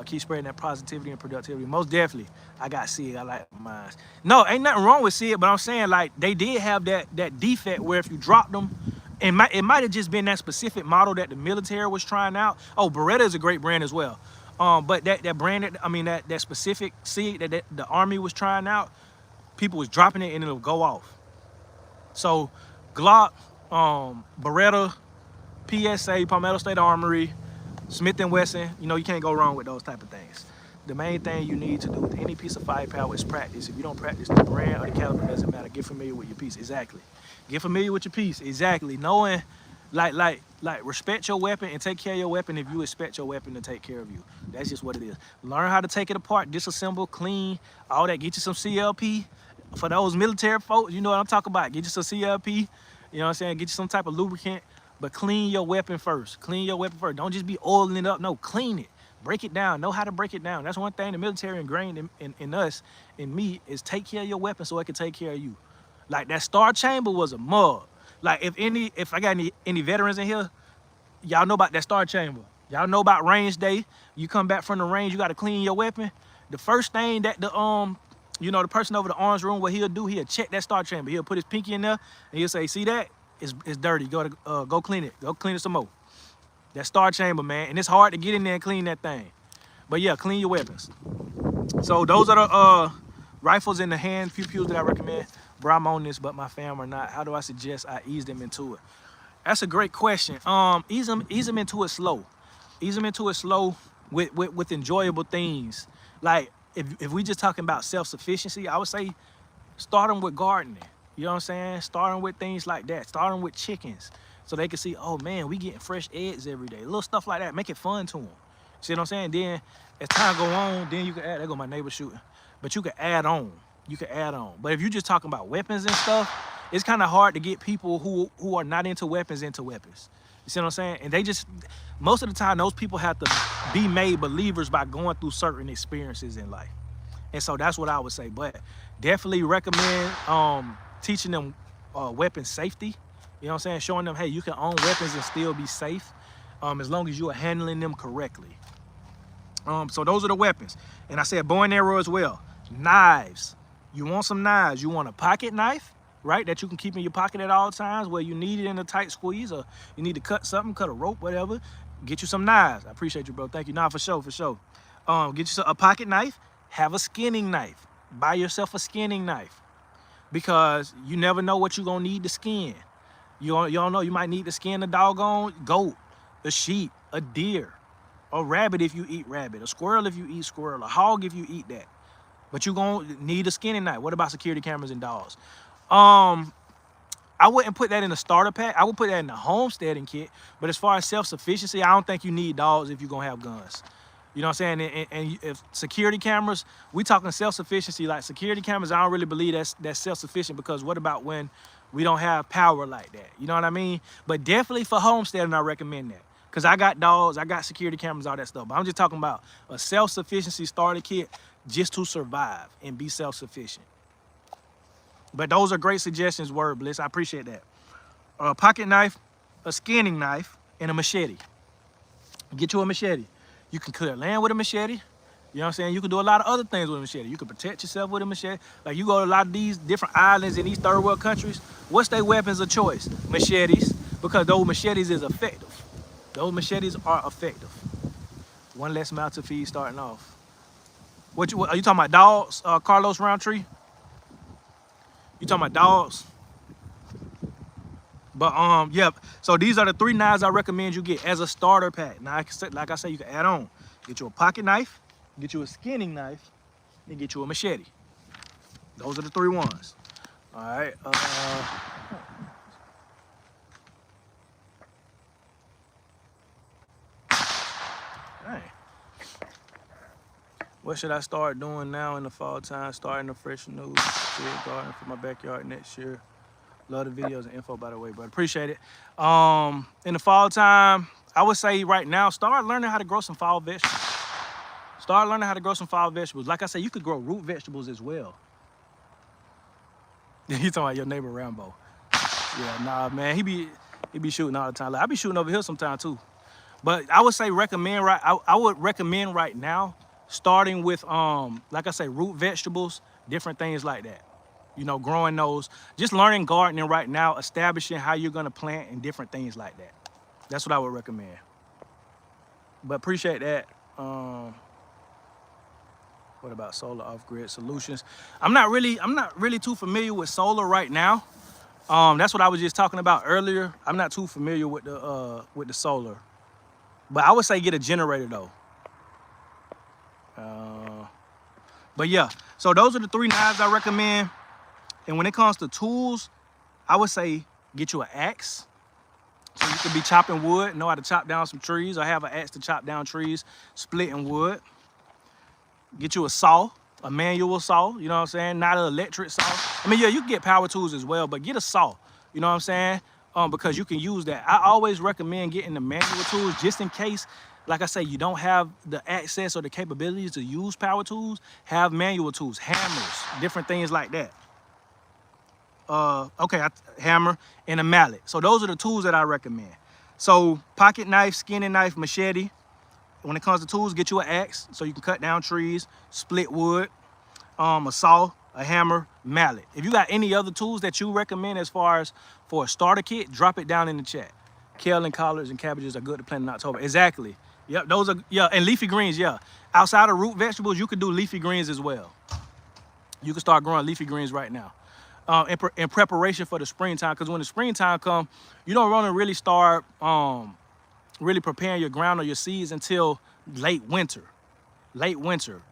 Keep spreading that positivity and productivity. Most definitely, I got SIG. I like mine. No, ain't nothing wrong with SIG, but I'm saying, like, they did have that defect where if you drop them, it might have just been that specific model that the military was trying out. Oh, Beretta is a great brand as well. But that brand, that specific SIG that the Army was trying out, people was dropping it and it'll go off. So Glock, Beretta, PSA, Palmetto State Armory, Smith & Wesson, you know, you can't go wrong with those type of things. The main thing you need to do with any piece of firepower is practice. If you don't practice, the brand or the caliber doesn't matter. Get familiar with your piece. Exactly. Get familiar with your piece. Exactly. Knowing, like, respect your weapon and take care of your weapon if you expect your weapon to take care of you. That's just what it is. Learn how to take it apart, disassemble, clean, all that. Get you some CLP. For those military folks, you know what I'm talking about. Get you some CLP. You know what I'm saying? Get you some type of lubricant. But clean your weapon first. Clean your weapon first. Don't just be oiling it up. No, clean it. Break it down. Know how to break it down. That's one thing the military ingrained in us, in me, is take care of your weapon so it can take care of you. Like, that star chamber was a mug. Like, if I got any veterans in here, y'all know about that star chamber. Y'all know about range day. You come back from the range, you got to clean your weapon. The first thing that the person over the arms room, what he'll do, he'll check that star chamber. He'll put his pinky in there and he'll say, see that? It's dirty. Go clean it. Go clean it some more. That star chamber, man. And it's hard to get in there and clean that thing. But yeah, clean your weapons. So those are the rifles in the hand pew-pews that I recommend. Bro, I'm on this, but my fam are not. How do I suggest I ease them into it? That's a great question. Ease them into it slow. Ease them into it slow with enjoyable things. Like, if we just talking about self-sufficiency, I would say start them with gardening. You know what I'm saying? Start them with things like that. Start them with chickens so they can see, oh man, we getting fresh eggs every day. Little stuff like that. Make it fun to them. See what I'm saying? Then as time go on, then you can add, there go my neighbor shooting. But you can add on. You can add on. But if you're just talking about weapons and stuff, it's kind of hard to get people who are not into weapons into weapons. You see what I'm saying? And they just, most of the time, those people have to be made believers by going through certain experiences in life. And so that's what I would say. But definitely recommend teaching them weapon safety. You know what I'm saying? Showing them, hey, you can own weapons and still be safe as long as you are handling them correctly. So those are the weapons. And I said bow and arrow as well. Knives. You want some knives. You want a pocket knife, right, that you can keep in your pocket at all times where you need it in a tight squeeze or you need to cut something, cut a rope, whatever. Get you some knives. I appreciate you, bro. Thank you. Nah, for sure, for sure. Get you a pocket knife. Have a skinning knife. Buy yourself a skinning knife because you never know what you're going to need to skin. You don't know. You might need to skin a doggone goat, a sheep, a deer, a rabbit if you eat rabbit, a squirrel if you eat squirrel, a hog if you eat that. But you're going to need a skinning knife. What about security cameras and dogs? I wouldn't put that in a starter pack. I would put that in the homesteading kit. But as far as self-sufficiency, I don't think you need dogs if you're going to have guns. You know what I'm saying? And if security cameras, we talking self-sufficiency, like security cameras, I don't really believe that's self-sufficient because what about when We don't have power like that. You know what I mean? But definitely for homesteading, I recommend that. Because I got dogs, I got security cameras, all that stuff. But I'm just talking about a self-sufficiency starter kit just to survive and be self-sufficient. But those are great suggestions, Word Bliss. I appreciate that. A pocket knife, a skinning knife, and a machete. Get you a machete. You can clear land with a machete. You know what I'm saying? You can do a lot of other things with a machete. You can protect yourself with a machete. Like you go to a lot of these different islands in these third world countries, what's their weapons of choice? Machetes, because those machetes is effective. Those machetes are effective. One less mouth to feed starting off. What are you talking about, dogs, Carlos Roundtree? You talking about dogs? But yeah, so these are the 3 knives I recommend you get as a starter pack. Now, like I said, you can add on. Get you a pocket knife, get you a skinning knife, and get you a machete. Those are the 3 ones. All right. Dang. What should I start doing now in the fall time? Starting a fresh new garden for my backyard next year. Love the videos and info, by the way, but appreciate it. In the fall time, I would say right now, start learning how to grow some fall vegetables. Start learning how to grow some fall vegetables. Like I said, you could grow root vegetables as well. You talking about your neighbor Rambo? Yeah, nah, man, he be shooting all the time. Like, I be shooting over here sometime too. But I would say I would recommend right now starting with like I say, root vegetables, different things like that. You know, growing those, just learning gardening right now, establishing how you're gonna plant and different things like that. That's what I would recommend. But appreciate that. What about solar off-grid solutions? I'm not really too familiar with solar right now. That's what I was just talking about earlier. I'm not too familiar with the solar. But I would say get a generator though. But yeah, so those are the 3 knives I recommend. And when it comes to tools, I would say get you an axe. So you could be chopping wood, know how to chop down some trees, or have an axe to chop down trees, splitting wood. Get you a saw, a manual saw, you know what I'm saying? Not an electric saw. I mean, yeah, you can get power tools as well, but get a saw, you know what I'm saying? Because you can use that. I always recommend getting the manual tools just in case, like I say, you don't have the access or the capabilities to use power tools. Have manual tools, hammers, different things like that. Okay, hammer and a mallet. So those are the tools that I recommend. So pocket knife, skinning knife, machete. When it comes to tools, get you an axe so you can cut down trees, split wood, a saw, a hammer, mallet. If you got any other tools that you recommend as far as for a starter kit, drop it down in the chat. Kale and collards and cabbages are good to plant in October. Exactly. Yep, those are, yeah, and leafy greens, yeah. Outside of root vegetables, you could do leafy greens as well. You can start growing leafy greens right now. In preparation for the springtime, because when the springtime comes, you don't want to really start really preparing your ground or your seeds until late winter,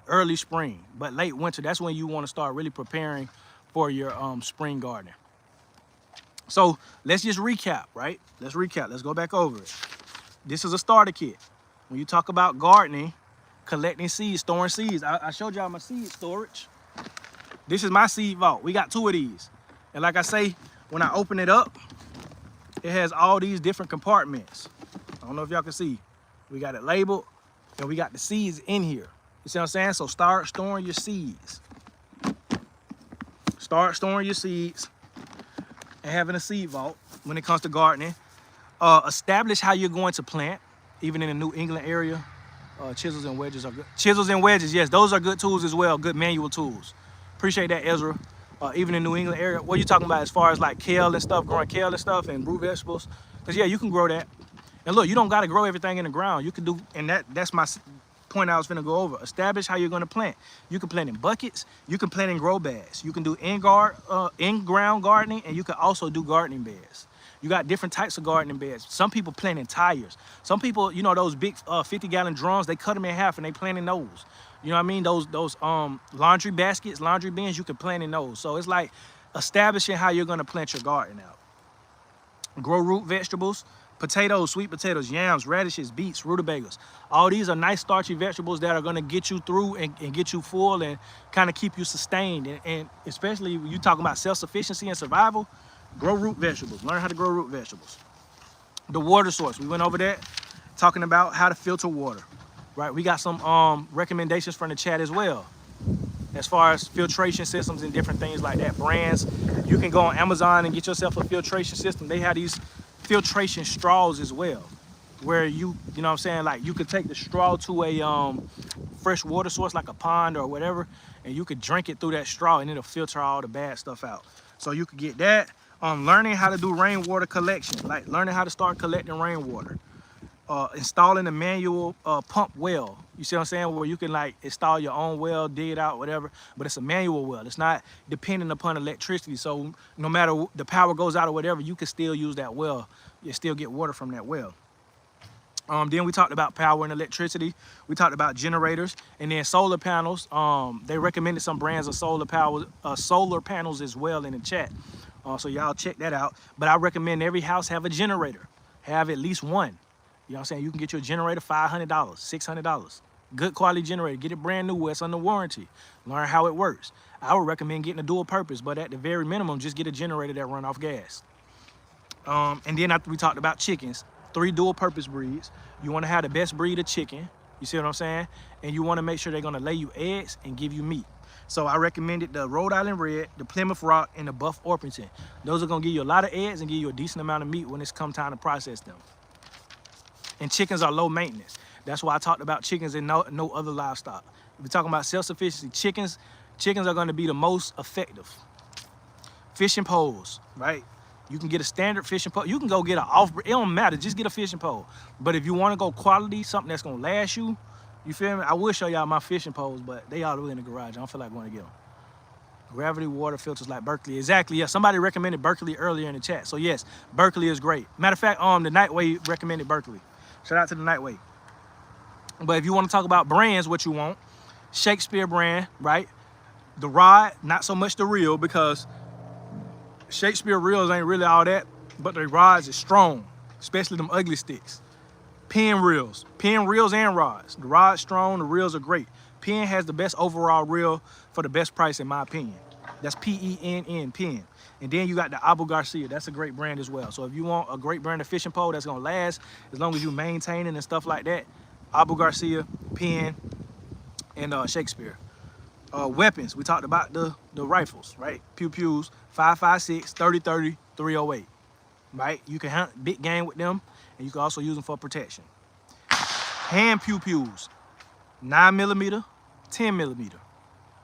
early spring, but late winter, that's when you want to start really preparing for your spring gardening. So let's just recap, right? Let's recap. Let's go back over it. This is a starter kit. When you talk about gardening, collecting seeds, storing seeds, I showed y'all my seed storage. This is my seed vault. We got 2 of these. And like I say, when I open it up, it has all these different compartments. I don't know if y'all can see. We got it labeled, and we got the seeds in here. You see what I'm saying? So start storing your seeds. Start storing your seeds and having a seed vault when it comes to gardening. Establish how you're going to plant, even in the New England area. Chisels and wedges are good. Chisels and wedges, yes, those are good tools as well, good manual tools. Appreciate that, Ezra. Even in the New England area, what are you talking about as far as like kale and stuff, growing kale and stuff and root vegetables? Because yeah, you can grow that. And look, you don't got to grow everything in the ground. You can do, and that's my point I was finna go over. Establish how you're gonna plant. You can plant in buckets. You can plant in grow bags. You can do in-ground gardening, and you can also do gardening beds. You got different types of gardening beds. Some people plant in tires. Some people, you know, those big 50-gallon drums, they cut them in half and they plant in those. You know what I mean? Those laundry baskets, laundry bins, you can plant in those. So it's like establishing how you're gonna plant your garden out. Grow root vegetables, potatoes, sweet potatoes, yams, radishes, beets, rutabagas. All these are nice starchy vegetables that are gonna get you through and get you full and kind of keep you sustained. And especially when you talking about self-sufficiency and survival, Grow root vegetables. Learn how to grow root vegetables. The water source. We went over that, talking about how to filter water. Right? We got some recommendations from the chat as well, as far as filtration systems and different things like that. Brands. You can go on Amazon and get yourself a filtration system. They have these filtration straws as well, where you know what I'm saying, like you could take the straw to a fresh water source like a pond or whatever, and you could drink it through that straw and it'll filter all the bad stuff out. So you could get that. Learning how to do rainwater collection, like learning how to start collecting rainwater. Installing a manual pump well. You see what I'm saying? Where you can like install your own well, dig it out, whatever, but it's a manual well. It's not dependent upon electricity. So no matter the power goes out or whatever, you can still use that well. You still get water from that well. Then we talked about power and electricity. We talked about generators, and then solar panels. They recommended some brands of solar panels as well in the chat. So y'all check that out. But I recommend every house have a generator. Have at least one. You know what I'm saying? You can get you a generator, $500, $600. Good quality generator. Get it brand new where it's under warranty. Learn how it works. I would recommend getting a dual purpose, but at the very minimum, just get a generator that run off gas. And then after we talked about chickens, 3 dual purpose breeds. You want to have the best breed of chicken. You see what I'm saying? And you want to make sure they're going to lay you eggs and give you meat. So I recommended the Rhode Island Red, the Plymouth Rock, and the Buff Orpington. Those are going to give you a lot of eggs and give you a decent amount of meat when it's come time to process them. And chickens are low maintenance. That's why I talked about chickens and no other livestock. If we're talking about self-sufficiency, chickens are going to be the most effective. Fishing poles, right? You can get a standard fishing pole. You can go get an off-breed. It don't matter. Just get a fishing pole. But if you want to go quality, something that's going to last you, you feel me? I will show y'all my fishing poles, but they all the way in the garage. I don't feel like going to get them. Gravity water filters like Berkeley. Exactly, yeah. Somebody recommended Berkeley earlier in the chat. So yes, Berkeley is great. Matter of fact, the Nightway recommended Berkeley. Shout out to the Nightway. But if you want to talk about brands, what you want, Shakespeare brand, right? The rod, not so much the reel, because Shakespeare reels ain't really all that, but the rods is strong, especially them ugly sticks. Penn reels and rods. The rod's strong, the reels are great. Penn has the best overall reel for the best price, in my opinion. That's P-E-N-N, Penn. And then you got the Abu Garcia. That's a great brand as well. So if you want a great brand of fishing pole that's gonna last as long as you maintain it and stuff like that, Abu Garcia, Penn, and Shakespeare. Weapons, we talked about the rifles, right? Pew-pews, 5.56, 30-30, 308, right? You can hunt big game with them, and you can also use them for protection. Hand pew-pews, 9mm, 10mm.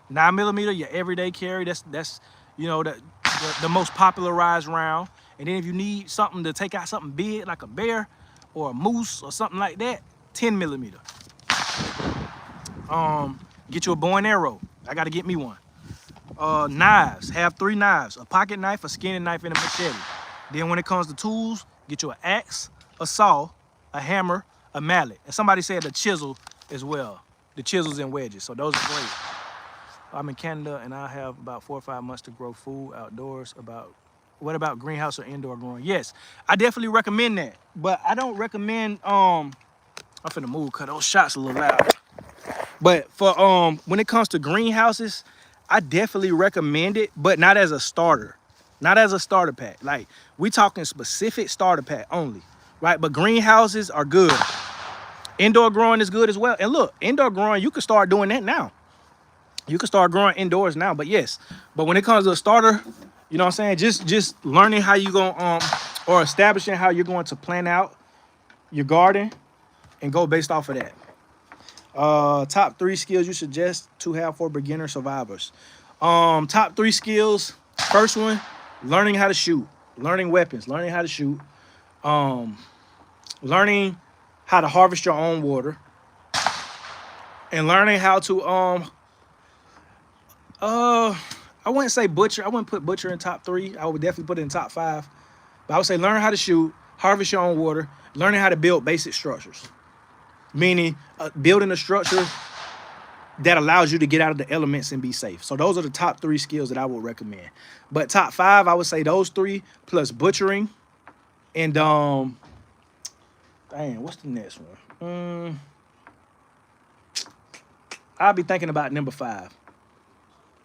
9mm, your everyday carry, that's you know, the most popularized round. And then if you need something to take out something big, like a bear or a moose or something like that, 10mm. Get you a bow and arrow. I gotta get me one. Knives, have 3 knives, a pocket knife, a skinning knife, and a machete. Then when it comes to tools, get you an axe, a saw, a hammer, a mallet. And somebody said a chisel as well. The chisels and wedges, so those are great. I'm in Canada and I have about 4 or 5 months to grow food outdoors. What about greenhouse or indoor growing? Yes, I definitely recommend that, but I don't recommend, I'm finna move because those shots a little loud. But for when it comes to greenhouses, I definitely recommend it, but not as a starter. Not as a starter pack. Like, we talking specific starter pack only, right? But greenhouses are good. Indoor growing is good as well. And look, indoor growing, you can start doing that now. You can start growing indoors now, but yes. But when it comes to a starter, you know what I'm saying? Just learning how you going or establishing how you're going to plan out your garden and go based off of that. Top 3 skills you suggest to have for beginner survivors. Top 3 skills. First one, learning how to shoot, learning weapons, learning how to shoot, learning how to harvest your own water, and learning how to I wouldn't say butcher. I wouldn't put butcher in top 3. I would definitely put it in top 5. But I would say learn how to shoot, harvest your own water, learning how to build basic structures. Meaning building a structure that allows you to get out of the elements and be safe. So those are the top 3 skills that I would recommend. But top 5, I would say those 3 plus butchering and dang, what's the next one? I'll be thinking about number 5.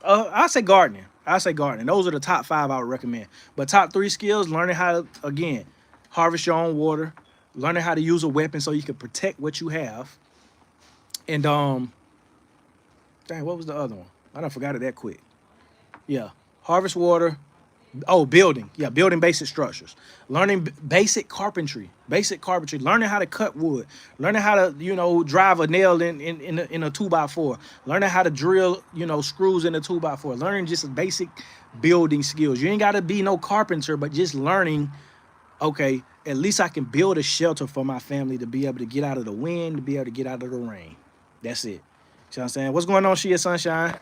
I'll say gardening. I say gardening. Those are the top 5 I would recommend. But top 3 skills: learning how to, again, harvest your own water, learning how to use a weapon so you can protect what you have, and dang, what was the other one? I done forgot it that quick. Yeah, harvest water. Oh, building. Yeah, building basic structures. Learning basic carpentry. Basic carpentry. Learning how to cut wood. Learning how to, drive a nail in a 2x4. Learning how to drill, screws in a 2x4. Learning just basic building skills. You ain't got to be no carpenter, but just learning, okay, at least I can build a shelter for my family to be able to get out of the wind, to be able to get out of the rain. That's it. You know what I'm saying? What's going on, Shia Sunshine?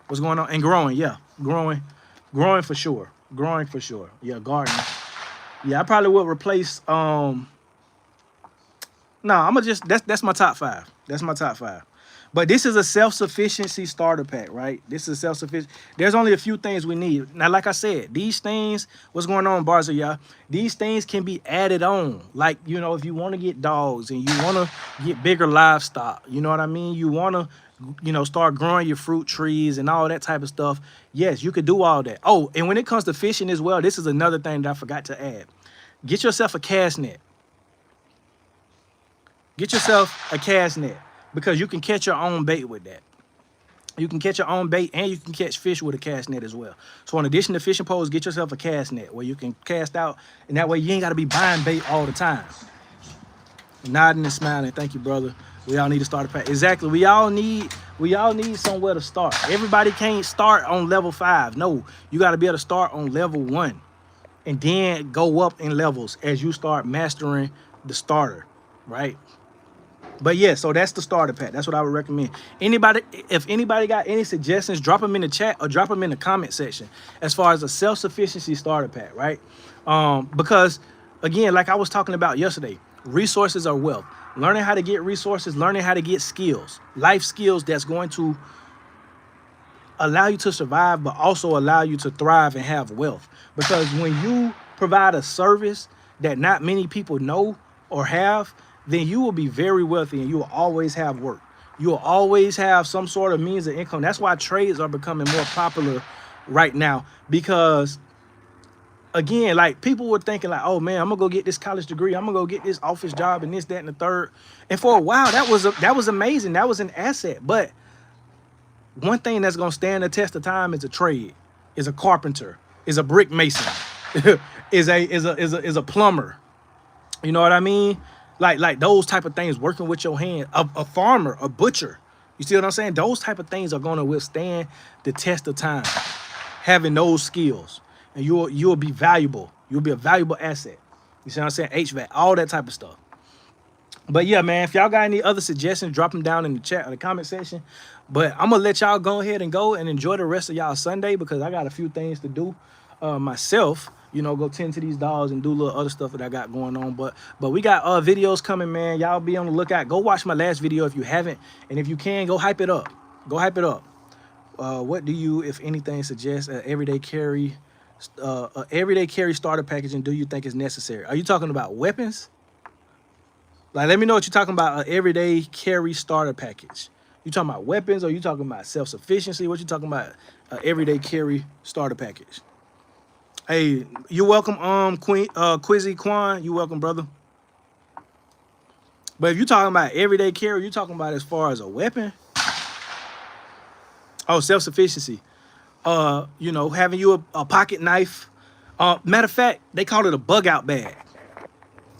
What's going on? And growing, yeah. Growing for sure. Growing for sure. Yeah, gardening. Yeah, I probably would replace no, I'm gonna just that's my top 5. That's my top 5. But this is a self-sufficiency starter pack, right? This is self-sufficient. There's only a few things we need. Now, like I said, these things, what's going on, Barza, y'all? These things can be added on. Like, if you want to get dogs and you want to get bigger livestock, you know what I mean? You want to, start growing your fruit trees and all that type of stuff. Yes, you could do all that. Oh, and when it comes to fishing as well, this is another thing that I forgot to add. Get yourself a cast net. Get yourself a cast net, because you can catch your own bait with that. You can catch your own bait, and you can catch fish with a cast net as well. So in addition to fishing poles, get yourself a cast net where you can cast out, and that way you ain't got to be buying bait all the time. Nodding and smiling. Thank you, brother. We all need to start a pack. Exactly. We all need somewhere to start. Everybody can't start on level 5. No, you got to be able to start on level 1 and then go up in levels as you start mastering the starter, right? But yeah, so that's the starter pack. That's what I would recommend. If anybody got any suggestions, drop them in the chat or drop them in the comment section as far as a self-sufficiency starter pack, right? Because again, like I was talking about yesterday, resources are wealth. Learning how to get resources, learning how to get skills, life skills that's going to allow you to survive, but also allow you to thrive and have wealth. Because when you provide a service that not many people know or have, then you will be very wealthy and you will always have work. You will always have some sort of means of income. That's why trades are becoming more popular right now, because again, like, people were thinking like, oh man, I'm gonna go get this college degree, I'm gonna go get this office job and this, that, and the third. And for a while, that was amazing. That was an asset. But one thing that's gonna stand the test of time is a trade, is a carpenter, is a brick mason, is a plumber. You know what I mean? Like those type of things, working with your hand, a farmer, a butcher. You see what I'm saying? Those type of things are gonna withstand the test of time, having those skills. And you'll be valuable. You'll be a valuable asset. You see what I'm saying? HVAC, all that type of stuff. But yeah, man, if y'all got any other suggestions, drop them down in the chat or the comment section. But I'm gonna let y'all go ahead and go and enjoy the rest of y'all Sunday, because I got a few things to do myself. Go tend to these dogs and do a little other stuff that I got going on. But we got videos coming, man. Y'all be on the lookout. Go watch my last video if you haven't. And if you can, go hype it up. Go hype it up. What do you, if anything, suggest an everyday carry starter package, and do you think is necessary? Are you talking about weapons? Like, let me know what you're talking about. An everyday carry starter package. You talking about weapons, or you talking about self-sufficiency? What you talking about? An everyday carry starter package. Hey, you're welcome, Quizzy Quan. You welcome, brother. But if you're talking about everyday carry, you're talking about as far as a weapon. Oh, self-sufficiency. Having you a pocket knife. Matter of fact, they call it a bug out bag.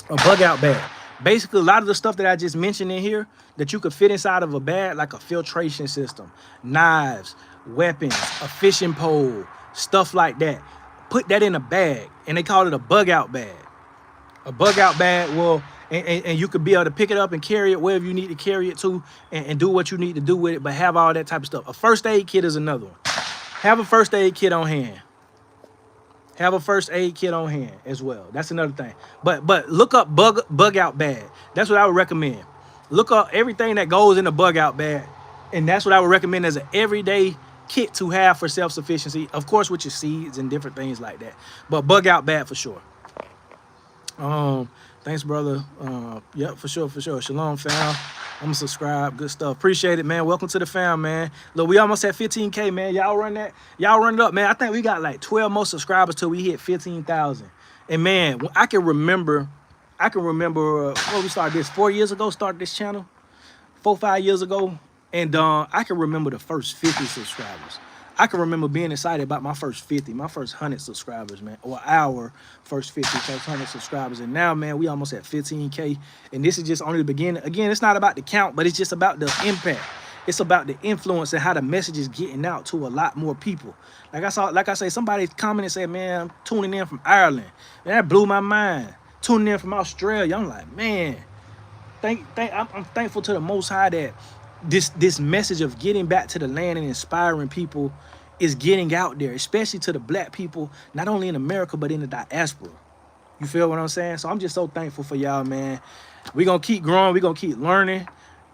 A bug out bag. Basically, a lot of the stuff that I just mentioned in here that you could fit inside of a bag, like a filtration system, knives, weapons, a fishing pole, stuff like that. Put that in a bag, and they call it a bug out bag. A bug out bag will, and you could be able to pick it up and carry it wherever you need to carry it to, and do what you need to do with it, but have all that type of stuff. A first aid kit is another one. Have a first aid kit on hand. Have a first aid kit on hand as well. That's another thing. But look up bug out bag. That's what I would recommend. Look up everything that goes in a bug out bag, and that's what I would recommend as an everyday kit to have for self-sufficiency. Of course, with your seeds and different things like that. But bug out bag for sure. Thanks, brother. Yep, for sure. Shalom, fam. I'm gonna subscribe. Good stuff. Appreciate it, man. Welcome to the fam, man. Look, we almost at 15K, man. Y'all run that. Y'all run it up, man. I think we got like 12 more subscribers till we hit 15,000. And man, I can remember when we started this 4 years ago. Started this channel 4-5 years ago, and I can remember the first 50 subscribers. I can remember being excited about my first 50, my first 100 subscribers, man, or our first 50, first 100 subscribers. And now, man, we almost at 15K. And this is just only the beginning. Again, it's not about the count, but it's just about the impact. It's about the influence and how the message is getting out to a lot more people. Like I say, somebody commented and said, man, I'm tuning in from Ireland. And that blew my mind. Tuning in from Australia. I'm like, man, I'm thankful to the Most High that this message of getting back to the land and inspiring people is getting out there, especially to the black people, not only in America, but in the diaspora. You feel what I'm saying? So I'm just so thankful for y'all, man. We're going to keep growing. We're going to keep learning.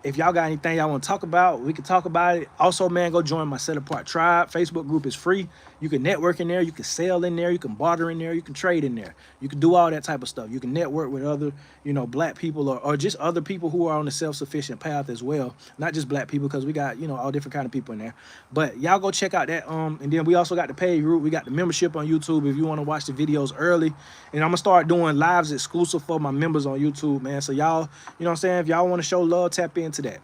If y'all got anything y'all want to talk about, we can talk about it. Also, man, go join my Set Apart Tribe. Facebook group is free. You can network in there. You can sell in there. You can barter in there. You can trade in there. You can do all that type of stuff. You can network with other, black people or just other people who are on the self-sufficient path as well. Not just black people, because we got, all different kind of people in there. But y'all go check out that. And then we also got the paid route. We got the membership on YouTube if you want to watch the videos early. And I'm going to start doing lives exclusive for my members on YouTube, man. So y'all, you know what I'm saying? If y'all want to show love, tap into that.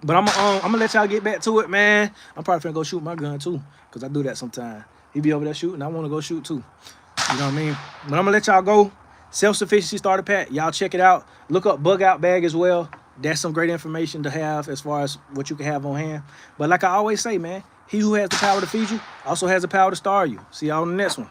But I'm gonna let y'all get back to it, man. I'm probably finna go shoot my gun too, because I do that sometimes. He be over there shooting, I want to go shoot too. You know what I mean? But I'm gonna let y'all go. Self-Sufficiency Starter Pack. Y'all check it out. Look up Bug Out Bag as well. That's some great information to have as far as what you can have on hand. But like I always say, man, he who has the power to feed you also has the power to starve you. See y'all on the next one.